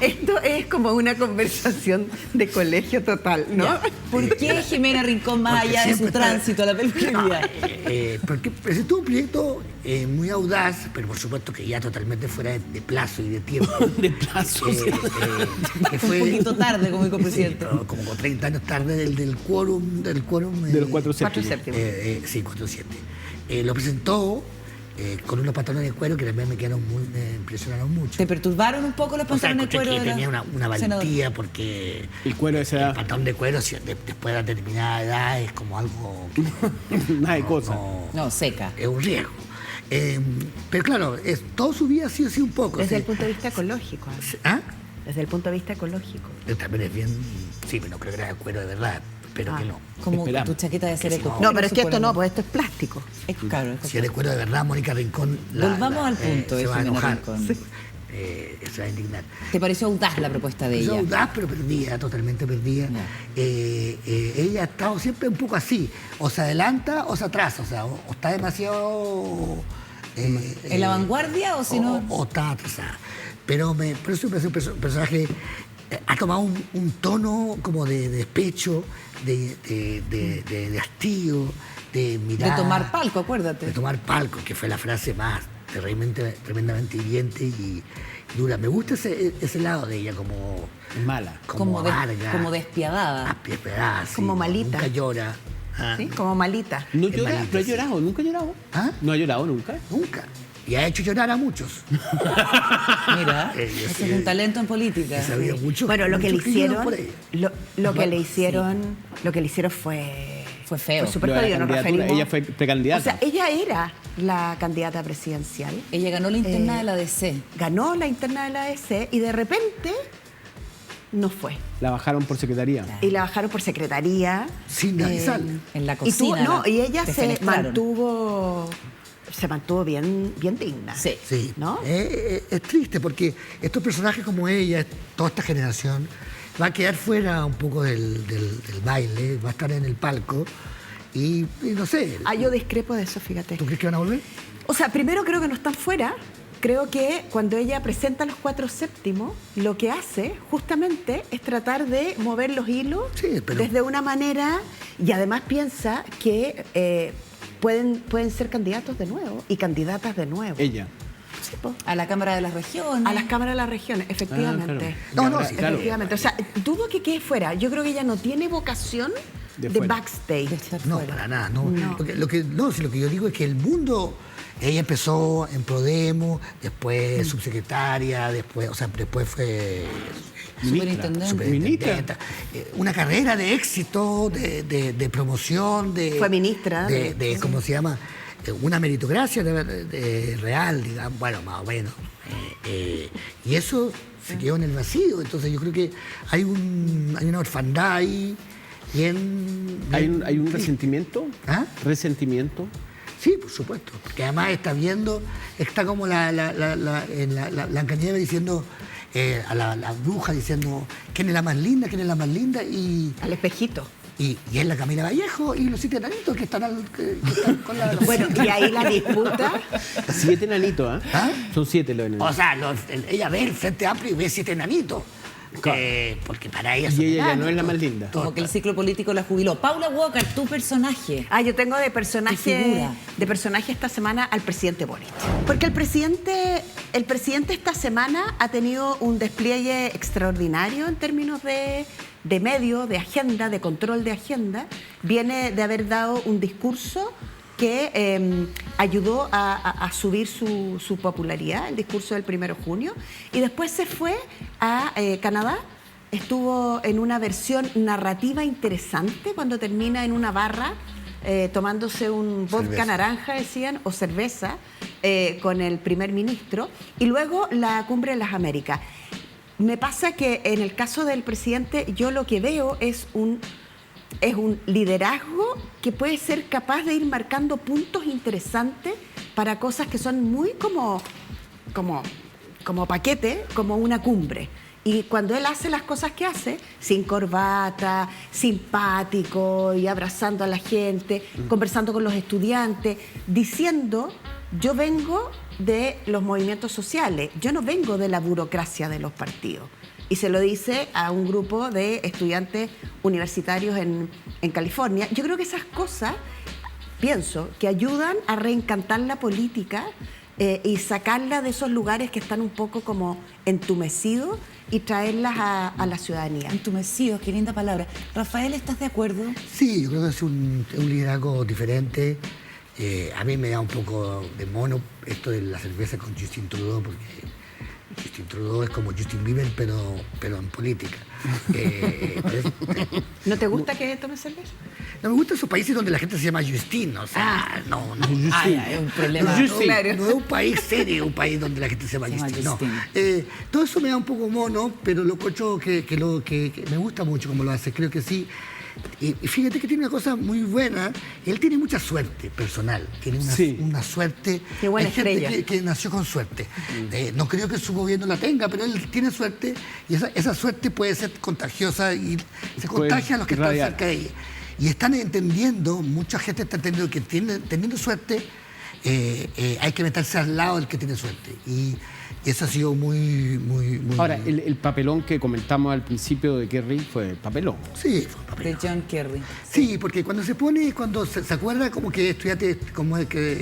Esto es como una conversación de colegio total, ¿no? ¿Por qué Jimena Rincón, más Porque allá de su siempre está- tránsito a la peluquería? Porque presentó un proyecto muy audaz, pero por supuesto que ya totalmente fuera de plazo y de tiempo. De plazo. Que Un fue poquito tarde, como dijo el presidente. pero como con 30 años tarde del quórum. De los 4 séptimos. Sí, 4-7. Lo presentó con unos pantalones de cuero que también me impresionaron mucho. ¿Te perturbaron un poco los O sea, pantalones de encontré cuero que de la tenía una senadora? valentía porque El cuero de esa el edad. pantalón de cuero después de determinada edad es como algo que Nada de cosa. No, seca. es un riesgo. Pero claro, toda su vida ha sido así un poco. Desde sí. el punto de vista ecológico. ¿Ah? Desde el punto de vista ecológico. También es bien. Sí, pero no creo que era de cuero de verdad. Espero que no. Como Esperamos. tu chaqueta de ser eco. No, pero es que esto no, pues esto es plástico. Es claro. es Si es de cuero de verdad, Mónica Rincón. Volvamos al punto se de va a Jimena enojar. Rincón. Se va a indignar. ¿Te pareció audaz la propuesta de Es ella? audaz, pero perdida, totalmente perdida. Ya. Ella ha estado siempre un poco así. O se adelanta o se atrasa. O sea, o está demasiado. ¿En la vanguardia o si no? O está atrasada. Pero por eso me parece un personaje. Ha tomado un tono como de despecho, de hastío, de mirar. De tomar palco, acuérdate. De tomar palco, que fue la frase más tremendamente hiriente y dura. Me gusta ese lado de ella, como Mala. Como amarga, como despiadada. despiadada, sí, Como malita. Nunca llora. Ah, ¿Sí? Como malita. No Es llora, malita, pero ha sí. llorado, nunca ha llorado. ¿Ah? No ha llorado nunca. Nunca. Y ha hecho llorar a muchos. Mira, Yo ese sé. es un talento en política. He sabido mucho. Bueno, lo que le muchos lloran hicieron, por ella. lo que le hicieron fue feo. Fue súper Lo de la jodido, nos candidatura, referimos. ella fue precandidata. O sea, ella era la candidata presidencial. Ella ganó la interna de la DC. Ganó la interna de la ADC y de repente no fue. La bajaron por secretaría. Y la bajaron por secretaría. Sin avisar. En la Y, cocina. y ella te se fenestraron. mantuvo bien digna. Sí. Sí. ¿No? Es triste porque estos personajes como ella, toda esta generación, va a quedar fuera un poco del baile, va a estar en el palco y no sé. Ah, yo discrepo de eso, fíjate. ¿Tú crees que van a volver? O sea, primero creo que no están fuera. Creo que cuando ella presenta los 4 séptimos, lo que hace justamente es tratar de mover los hilos Sí, pero- desde una manera y además piensa que pueden ser candidatos de nuevo y candidatas de nuevo. Ella. Sí, po. A la Cámara de las Regiones. A las cámaras de las regiones, efectivamente. Claro. Sí, claro. Efectivamente. O sea, dudo que quede fuera. Yo creo que ella no tiene vocación De de fuera. backstage. De estar No, fuera. para nada. No. No. Porque lo que yo digo es que el mundo, ella empezó en Prodemo, después subsecretaria, después fue Superintendente. superintendenta. Una carrera de éxito, de promoción, Fue ministra. de ¿cómo se llama? Una meritocracia de real, digamos, bueno, más o menos. Y eso se quedó en el vacío. Entonces yo creo que hay una orfandad ahí. ¿Hay un resentimiento? ¿Ah? ¿Resentimiento? Sí, por supuesto, porque además está como la Blancanieves diciendo a la bruja diciendo ¿quién es la más linda? ¿Quién es la más linda? Y Al espejito. es la Camila Vallejo y los 7 enanitos que están con la... Bueno, y ahí la disputa. 7 enanitos, ¿ah? ¿Ah? Son 7 los enanitos. O sea, ella ve el Frente Amplio y ve 7 enanitos. Claro. Porque para ella Y son ella ya enanos, no es la más linda. Como que el ciclo político la jubiló. Paula Walker, tu personaje. Yo tengo de Tu figura. personaje esta semana al presidente Boric. Porque el presidente esta semana ha tenido un despliegue extraordinario en términos de medio, de agenda, de control de agenda. Viene de haber dado un discurso que ayudó a subir su popularidad, el discurso del 1 de junio, y después se fue a Canadá. Estuvo en una versión narrativa interesante cuando termina en una barra tomándose un vodka Cerveza. naranja, decían, o cerveza, con el primer ministro, y luego la Cumbre de las Américas. Me pasa que en el caso del presidente yo lo que veo es un liderazgo que puede ser capaz de ir marcando puntos interesantes para cosas que son muy como paquete, como una cumbre. Y cuando él hace las cosas que hace, sin corbata, simpático y abrazando a la gente, conversando con los estudiantes, diciendo, yo vengo de los movimientos sociales, yo no vengo de la burocracia de los partidos. Y se lo dice a un grupo de estudiantes universitarios en California. Yo creo que esas cosas, pienso, que ayudan a reencantar la política y sacarla de esos lugares que están un poco como entumecidos y traerlas a la ciudadanía. Entumecidos, qué linda palabra. Rafael, ¿estás de acuerdo? Sí, yo creo que es un liderazgo diferente. A mí me da un poco de mono esto de la cerveza con Justin Trudeau, porque Justin Trudeau es como Justin Bieber, pero en política. ¿No te gusta que tome cerveza? No me gustan esos países donde la gente se llama Justin, o sea, no. Es un problema. Justin. Claro. No es un país serio, un país donde la gente se llama Se llama Justin. No. Justin. Todo eso me da un poco mono, pero lo cocho que me gusta mucho como lo hace, creo que sí. Y fíjate que tiene una cosa muy buena, él tiene mucha suerte personal, tiene una suerte. Qué buena Hay gente estrella. que nació con suerte. No creo que su gobierno la tenga, pero él tiene suerte y esa suerte puede ser contagiosa y se contagia a los que están irradiar. cerca de ella. Y están entendiendo, mucha gente está entendiendo que teniendo suerte hay que meterse al lado del que tiene suerte. Y eso ha sido muy... Ahora, el papelón que comentamos al principio de Kerry fue papelón. Sí, fue un papel. De John Kerry. Sí, porque cuando se acuerda como que estudiante, como es que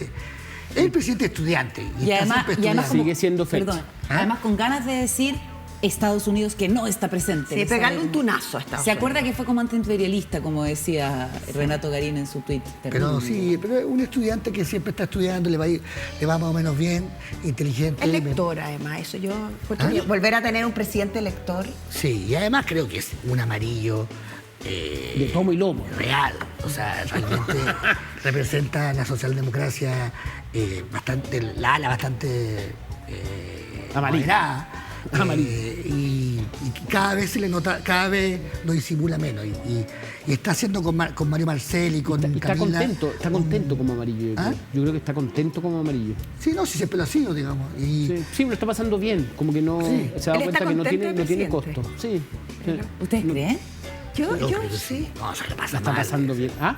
es el presidente estudiante. Y además, siempre estudiante. Sigue siendo fecha. perdón, ¿Ah? además con ganas de decir Estados Unidos que no está presente. Sí, ¿Sabe? pegarle un tunazo a Estados ¿Se acuerda Unidos. que fue como antiimperialista, como decía Renato Garín en su tweet? Pero sí, pero es un estudiante que siempre está estudiando, le va más o menos bien, inteligente. Es lector, además, eso yo encuentro bien. Volver a tener un presidente lector. Sí, y además creo que es un amarillo De tomo y lomo. real. O sea, realmente representa la socialdemocracia bastante, la ala bastante Amarilla. moderada. Amarilla. Y cada vez se le nota, cada vez lo disimula menos. Y está haciendo con Mario Marcel y con Está Camila. contento como amarillo. Yo, ¿Ah? creo. Yo creo que está contento como amarillo. Sí, no, sí, siempre lo ha sido, digamos. Y, Sí, lo está pasando bien. Como que no Sí. se da Él está cuenta que no contento tiene de costo. Sí. ¿Ustedes creen? Yo creo que sí. No, se le pasa La está mal. pasando bien. ¿Ah?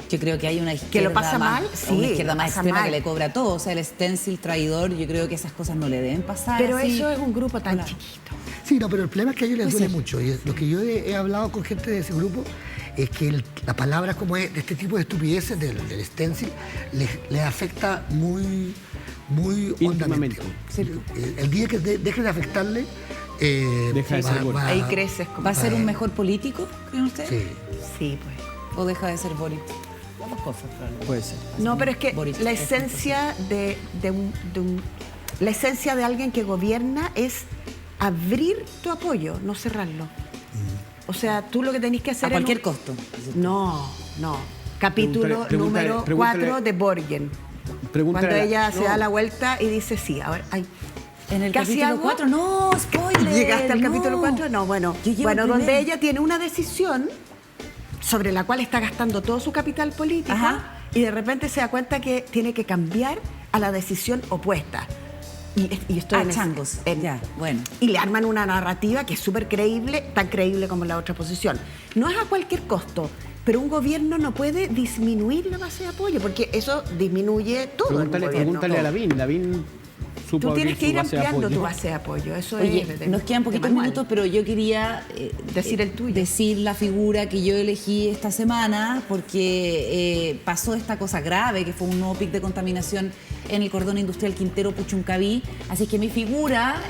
Yo creo que hay una izquierda ¿Que lo pasa más, mal? Sí, una izquierda lo más pasa extrema mal. que le cobra todo. O sea, el stencil traidor, yo creo que esas cosas no le deben pasar. Pero así. eso es un grupo tan Hola. chiquito. Sí, no, pero el problema es que a ellos les Puede duele ser. mucho. Y lo que yo he hablado con gente de ese grupo es que la palabra como es, de este tipo de estupideces del stencil les afecta muy muy Íntimamente. hondamente. El día que deje de afectarle, Deja de ser Boric. Ahí creces. Como ¿Va a ser un mejor político, creen ustedes? Sí. Sí, pues. ¿O deja de ser Boric? Las dos cosas, probablemente. Puede ser. No, pero es que Boric, la es esencia la esencia de alguien que gobierna es abrir tu apoyo, no cerrarlo. O sea, tú lo que tenés que hacer A cualquier costo. No. Capítulo número 4 de Borgen. Pregúntale Cuando a la- ella se no. da la vuelta y dice sí. A ver, ay, En el ¿casi capítulo hago? 4, no, spoiler. ¿Llegaste al no. capítulo 4? No, bueno. Yo llevo Bueno, el donde primero. ella tiene una decisión sobre la cual está gastando todo su capital político Ajá. y de repente se da cuenta que tiene que cambiar a la decisión opuesta. Y estoy en ese- changos. en- Ya, bueno. Y le arman una narrativa que es súper creíble, tan creíble como la otra posición. No es a cualquier costo, pero un gobierno no puede disminuir la base de apoyo, porque eso disminuye todo. en un Pregúntale gobierno. a Lavín. Lavín supo Tú tienes abrir que su ir base de ampliando apoyo. tu base de apoyo. Eso Oye, es de- nos quedan de poquitos manual. minutos, pero yo quería Decir el tuyo. decir la figura que yo elegí esta semana, porque pasó esta cosa grave, que fue un nuevo pic de contaminación en el cordón industrial Quintero Puchuncaví. Así que mi figura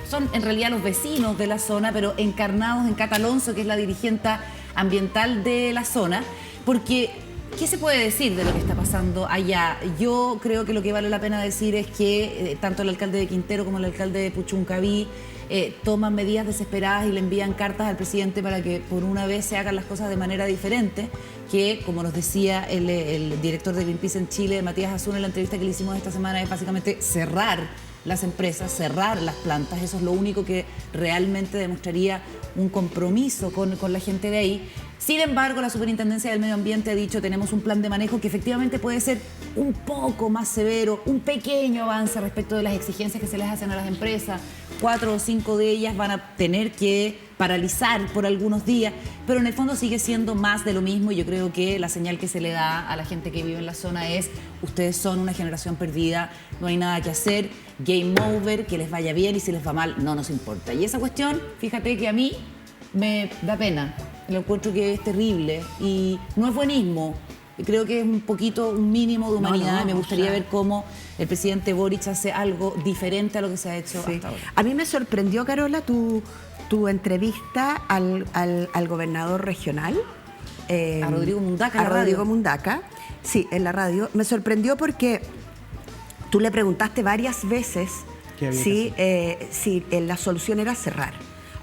son en realidad los vecinos de la zona, pero encarnados en Cata Alonso, que es la dirigente ambiental de la zona, porque ¿qué se puede decir de lo que está pasando allá? Yo creo que lo que vale la pena decir es que tanto el alcalde de Quintero como el alcalde de Puchuncaví toman medidas desesperadas y le envían cartas al presidente para que por una vez se hagan las cosas de manera diferente, que como nos decía el director de Greenpeace en Chile, Matías Azul, en la entrevista que le hicimos esta semana, es básicamente cerrar las empresas, cerrar las plantas. Eso es lo único que realmente demostraría un compromiso con la gente de ahí. Sin embargo, la Superintendencia del Medio Ambiente ha dicho tenemos un plan de manejo que efectivamente puede ser un poco más severo, un pequeño avance respecto de las exigencias que se les hacen a las empresas. 4 o 5 de ellas van a tener que paralizar por algunos días, pero en el fondo sigue siendo más de lo mismo y yo creo que la señal que se le da a la gente que vive en la zona es ustedes son una generación perdida, no hay nada que hacer, game over, que les vaya bien y si les va mal no nos importa. Y esa cuestión, fíjate que a mí me da pena, lo encuentro que es terrible y no es buenismo. Creo que es un mínimo de humanidad. Me gustaría ver cómo el presidente Boric hace algo diferente a lo que se ha hecho Sí. hasta ahora. A mí me sorprendió, Carola, tu entrevista al gobernador regional. A Rodrigo Mundaca, en A la radio. Rodrigo Mundaca, sí, en la radio. Me sorprendió porque tú le preguntaste varias veces ¿Qué había si la solución era cerrar.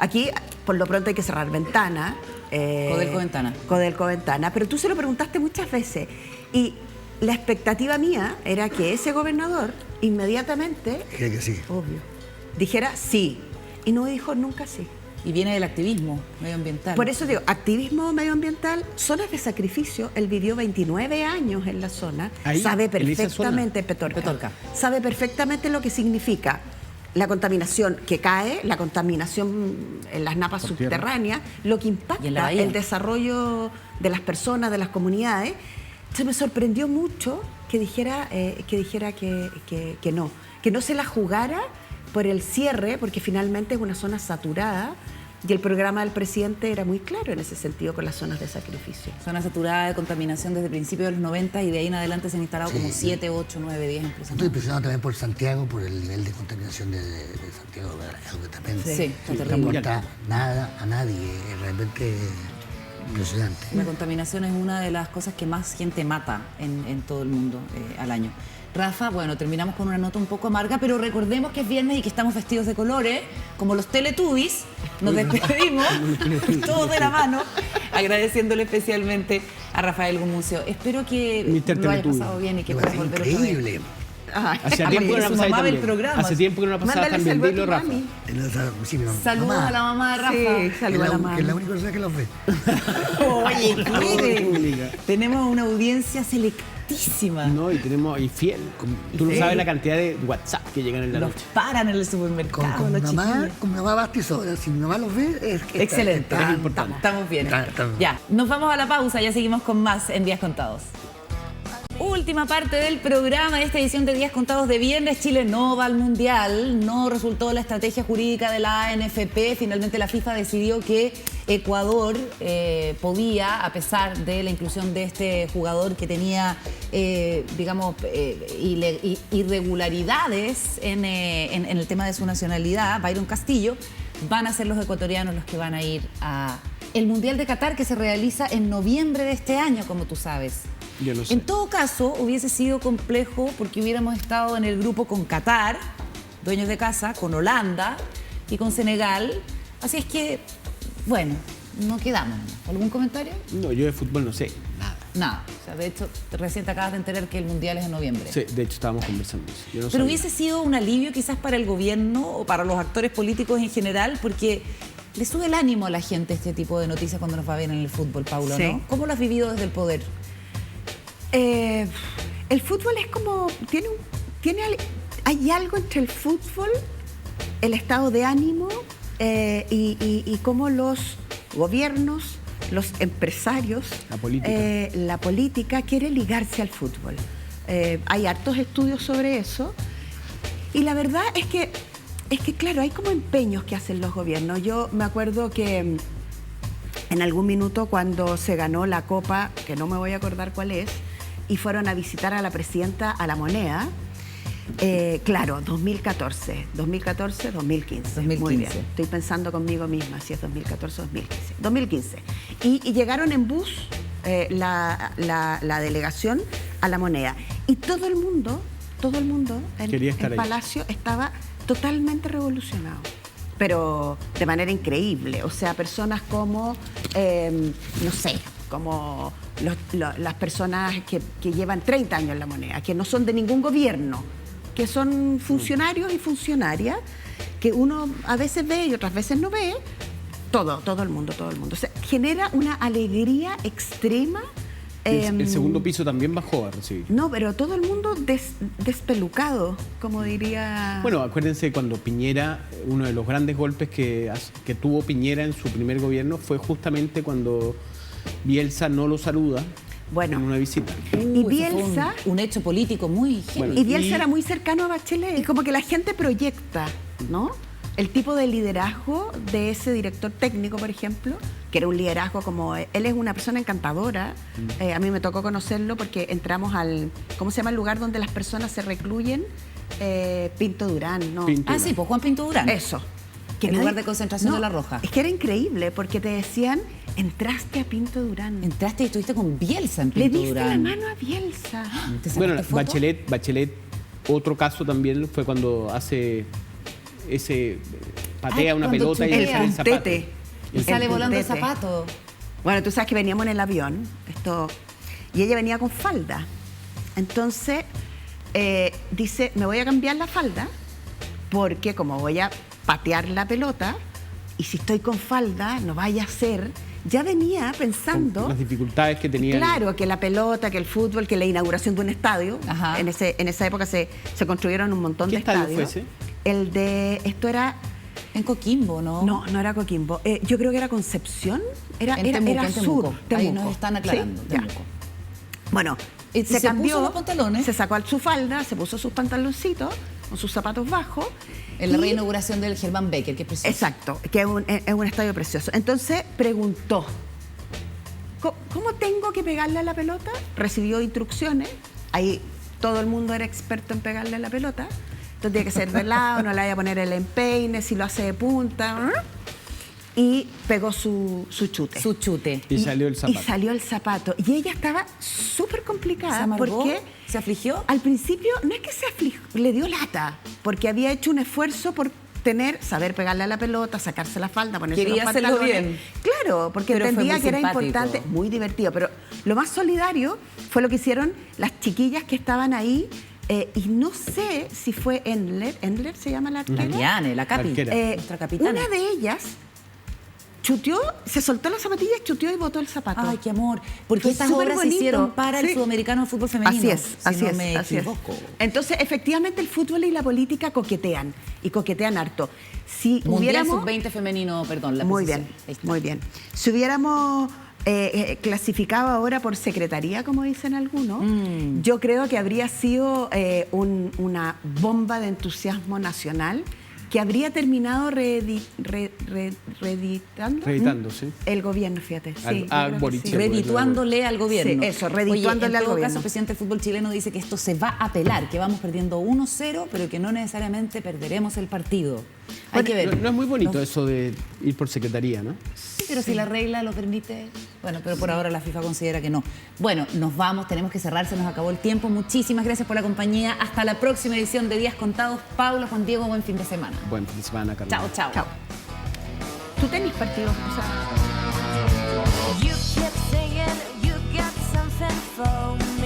Aquí, por lo pronto, hay que cerrar ventana. Codelco-Ventana. Codelco-Ventana, pero tú se lo preguntaste muchas veces. Y la expectativa mía era que ese gobernador inmediatamente, Creo que sí. obvio, dijera sí. Y no dijo nunca sí. Y viene del activismo medioambiental. Por eso digo, activismo medioambiental, zonas de sacrificio. Él vivió 29 años en la zona, Ahí, sabe en esa perfectamente, Petorca, Petorca. sabe perfectamente lo que significa la contaminación que cae, la contaminación en las napas Por tierra. subterráneas, lo que Y en la impacta bahía. el desarrollo de las personas, de las comunidades. Entonces me sorprendió mucho que dijera que no se la jugara por el cierre, porque finalmente es una zona saturada y el programa del presidente era muy claro en ese sentido con las zonas de sacrificio. Zona saturada de contaminación desde principios de los 90 y de ahí en adelante se han instalado como 7, 8, 9, 10 empresas. Estoy impresionado también por Santiago, por el nivel de contaminación de Santiago, algo que también Sí, está no terrible. aporta nada a nadie, es realmente impresionante. La contaminación es una de las cosas que más gente mata en todo el mundo al año. Rafa, bueno, terminamos con una nota un poco amarga, pero recordemos que es viernes y que estamos vestidos de colores, como los Teletubbies. Nos despedimos, todos de la mano, agradeciéndole especialmente a Rafael Gumucio. Espero que Mr. lo haya Teletubby. pasado bien y que Me puedas parece volver otra vez. increíble. Hacía Aparte tiempo que que no su la pasaba mamá ve el tan bien. programa. Hace tiempo que no la pasaba Mándale tan bien. saludos a Dilo, tu Rafa. mami. Sí, mi Saludos mamá, a la mamá de Rafa. Sí, que es saludos a la que es la mami. única persona que los ve. Oye, mire, Pública. tenemos una audiencia selectísima. No, y tenemos, y fiel. Tú no Sí. sabes la cantidad de WhatsApp que llegan en la Los noche. paran en el supermercado, Con mi los mamá, chiquillos. con mi mamá bastizora. Si mi mamá los ve, es que Excelente. Es importante. Estamos bien. Está- Ya, nos vamos a la pausa, ya seguimos con más en Días Contados. Última parte del programa de esta edición de Días Contados de Viernes. Chile no va al Mundial, no resultó la estrategia jurídica de la ANFP. Finalmente la FIFA decidió que Ecuador podía, a pesar de la inclusión de este jugador que tenía, irregularidades en el tema de su nacionalidad, Byron Castillo, van a ser los ecuatorianos los que van a ir a el Mundial de Qatar, que se realiza en noviembre de este año, como tú sabes. Yo no sé. En todo caso, hubiese sido complejo porque hubiéramos estado en el grupo con Qatar, dueños de casa, con Holanda y con Senegal. Así es que, bueno, no quedamos. ¿Algún comentario? No, yo de fútbol no sé nada. Nada. O sea, de hecho, recién te acabas de enterar que el Mundial es en noviembre. Sí, de hecho estábamos conversando eso. Yo no Pero sabía. hubiese sido un alivio quizás para el gobierno o para los actores políticos en general, porque le sube el ánimo a la gente este tipo de noticias cuando nos va bien en el fútbol, Paulo, Sí. ¿no? ¿Cómo lo has vivido desde el poder? El fútbol es como, hay algo entre el fútbol, el estado de ánimo y cómo los gobiernos, los empresarios, la política quiere ligarse al fútbol. Hay hartos estudios sobre eso y la verdad es que claro, hay como empeños que hacen los gobiernos. Yo me acuerdo que en algún minuto cuando se ganó la copa, que no me voy a acordar cuál es, y fueron a visitar a la presidenta a La Moneda, claro, 2014, 2015. Muy bien, estoy pensando conmigo misma si es 2014 o 2015. 2015. Y llegaron en bus la delegación a La Moneda. Y todo el mundo en Palacio estaba totalmente revolucionado. Pero de manera increíble. O sea, personas como, no sé, como las personas que llevan 30 años en La Moneda, que no son de ningún gobierno, que son funcionarios y funcionarias, que uno a veces ve y otras veces no ve, todo el mundo. O sea, genera una alegría extrema. El segundo piso también bajó a recibir. No, pero todo el mundo despelucado, como diría... Bueno, acuérdense cuando Piñera, uno de los grandes golpes que tuvo Piñera en su primer gobierno fue justamente cuando Bielsa no lo saluda en una visita. Y Bielsa... Un hecho político muy heavy. Bueno, y Bielsa era muy cercano a Bachelet. Y como que la gente proyecta, ¿no? El tipo de liderazgo de ese director técnico, por ejemplo, que era un liderazgo como... Él es una persona encantadora. A mí me tocó conocerlo porque entramos al... ¿Cómo se llama el lugar donde las personas se recluyen? Pinto Durán, ¿no? Pinto. Sí, pues Juan Pinto Durán. Eso. El lugar de concentración de La Roja. Es que era increíble porque te decían, entraste a Pinto Durán. Entraste y estuviste con Bielsa en Pinto Le diste Durán. la mano a Bielsa. ¿Te sacaste Bueno, foto? Bachelet, otro caso también fue cuando hace patea una cuando pelota y chutea. le sale el zapato. Tete. Y sale El volando el puntete. zapato. Bueno, tú sabes que veníamos en el avión, y ella venía con falda. Entonces, dice, me voy a cambiar la falda, porque como voy a patear la pelota, y si estoy con falda, no vaya a ser... Ya venía pensando... Con las dificultades que tenía. Claro, que la pelota, que el fútbol, que la inauguración de un estadio. Ajá. En esa época se construyeron un montón ¿Qué de estadio estadios. fue ese? El de... Esto era... En Coquimbo, ¿no? No era Coquimbo. Yo creo que era Concepción. Era en sur. Temuco. Ahí Temuco. nos están aclarando. Sí, ya. Temuco. Bueno, ¿Y se puso los pantalones? se sacó su falda, se puso sus pantaloncitos, con sus zapatos bajos. En la y- reinauguración del Germán Becker, que es precioso. Exacto, que es un estadio precioso. Entonces preguntó, ¿cómo tengo que pegarle a la pelota? Recibió instrucciones. Ahí todo el mundo era experto en pegarle a la pelota. Entonces tiene que ser de lado, no le vaya a poner el empeine, si lo hace de punta. Y pegó su chute. Su chute. Y salió el zapato. Y salió el zapato. Y ella estaba súper complicada. ¿Se amargó? Porque ¿Se afligió? al principio no es que se afligió, le dio lata, porque había hecho un esfuerzo por saber pegarle a la pelota, sacarse la falda, ponerse Quería los hacerlo pantalones. bien. Claro, porque Pero fue entendía muy que era simpático. importante, muy divertido. Pero lo más solidario fue lo que hicieron las chiquillas que estaban ahí. Y no sé si fue Endler se llama la arquera. Mariane, la capi. Arquera. Nuestra capitana. Una de ellas chuteó, se soltó las zapatillas, chuteó y botó el zapato. Ay, qué amor. Porque Fue estas súper obras se bonito. hicieron para el Sí. Sudamericano de Fútbol Femenino. Así es, si así no es, me así es. equivoco. Entonces, efectivamente, el fútbol y la política coquetean, y coquetean harto. Si Mundial hubiéramos... Sub-20 femenino, perdón. La Muy precisión. bien, Ahí está. muy bien. Si hubiéramos clasificado ahora por secretaría, como dicen algunos, yo creo que habría sido una bomba de entusiasmo nacional que habría terminado Reeditando, sí. el gobierno, fíjate. Sí, Boric. sí. Redituándole al gobierno. Sí, eso, redituándole Oye, al en todo gobierno. caso, el presidente del fútbol chileno dice que esto se va a apelar, que vamos perdiendo 1-0, pero que no necesariamente perderemos el partido. Hay que ver. No es muy bonito eso de ir por secretaría, ¿no? Sí, pero si la regla lo permite, bueno, pero por ahora la FIFA considera que no. Bueno, nos vamos, tenemos que cerrar, se nos acabó el tiempo. Muchísimas gracias por la compañía. Hasta la próxima edición de Días Contados. Paula, Juan Diego, buen fin de semana. Buen fin de semana, Carlos. Chao, chao. Chao. ¿Tú tenés partidos? O sea, You kept saying you got something for me.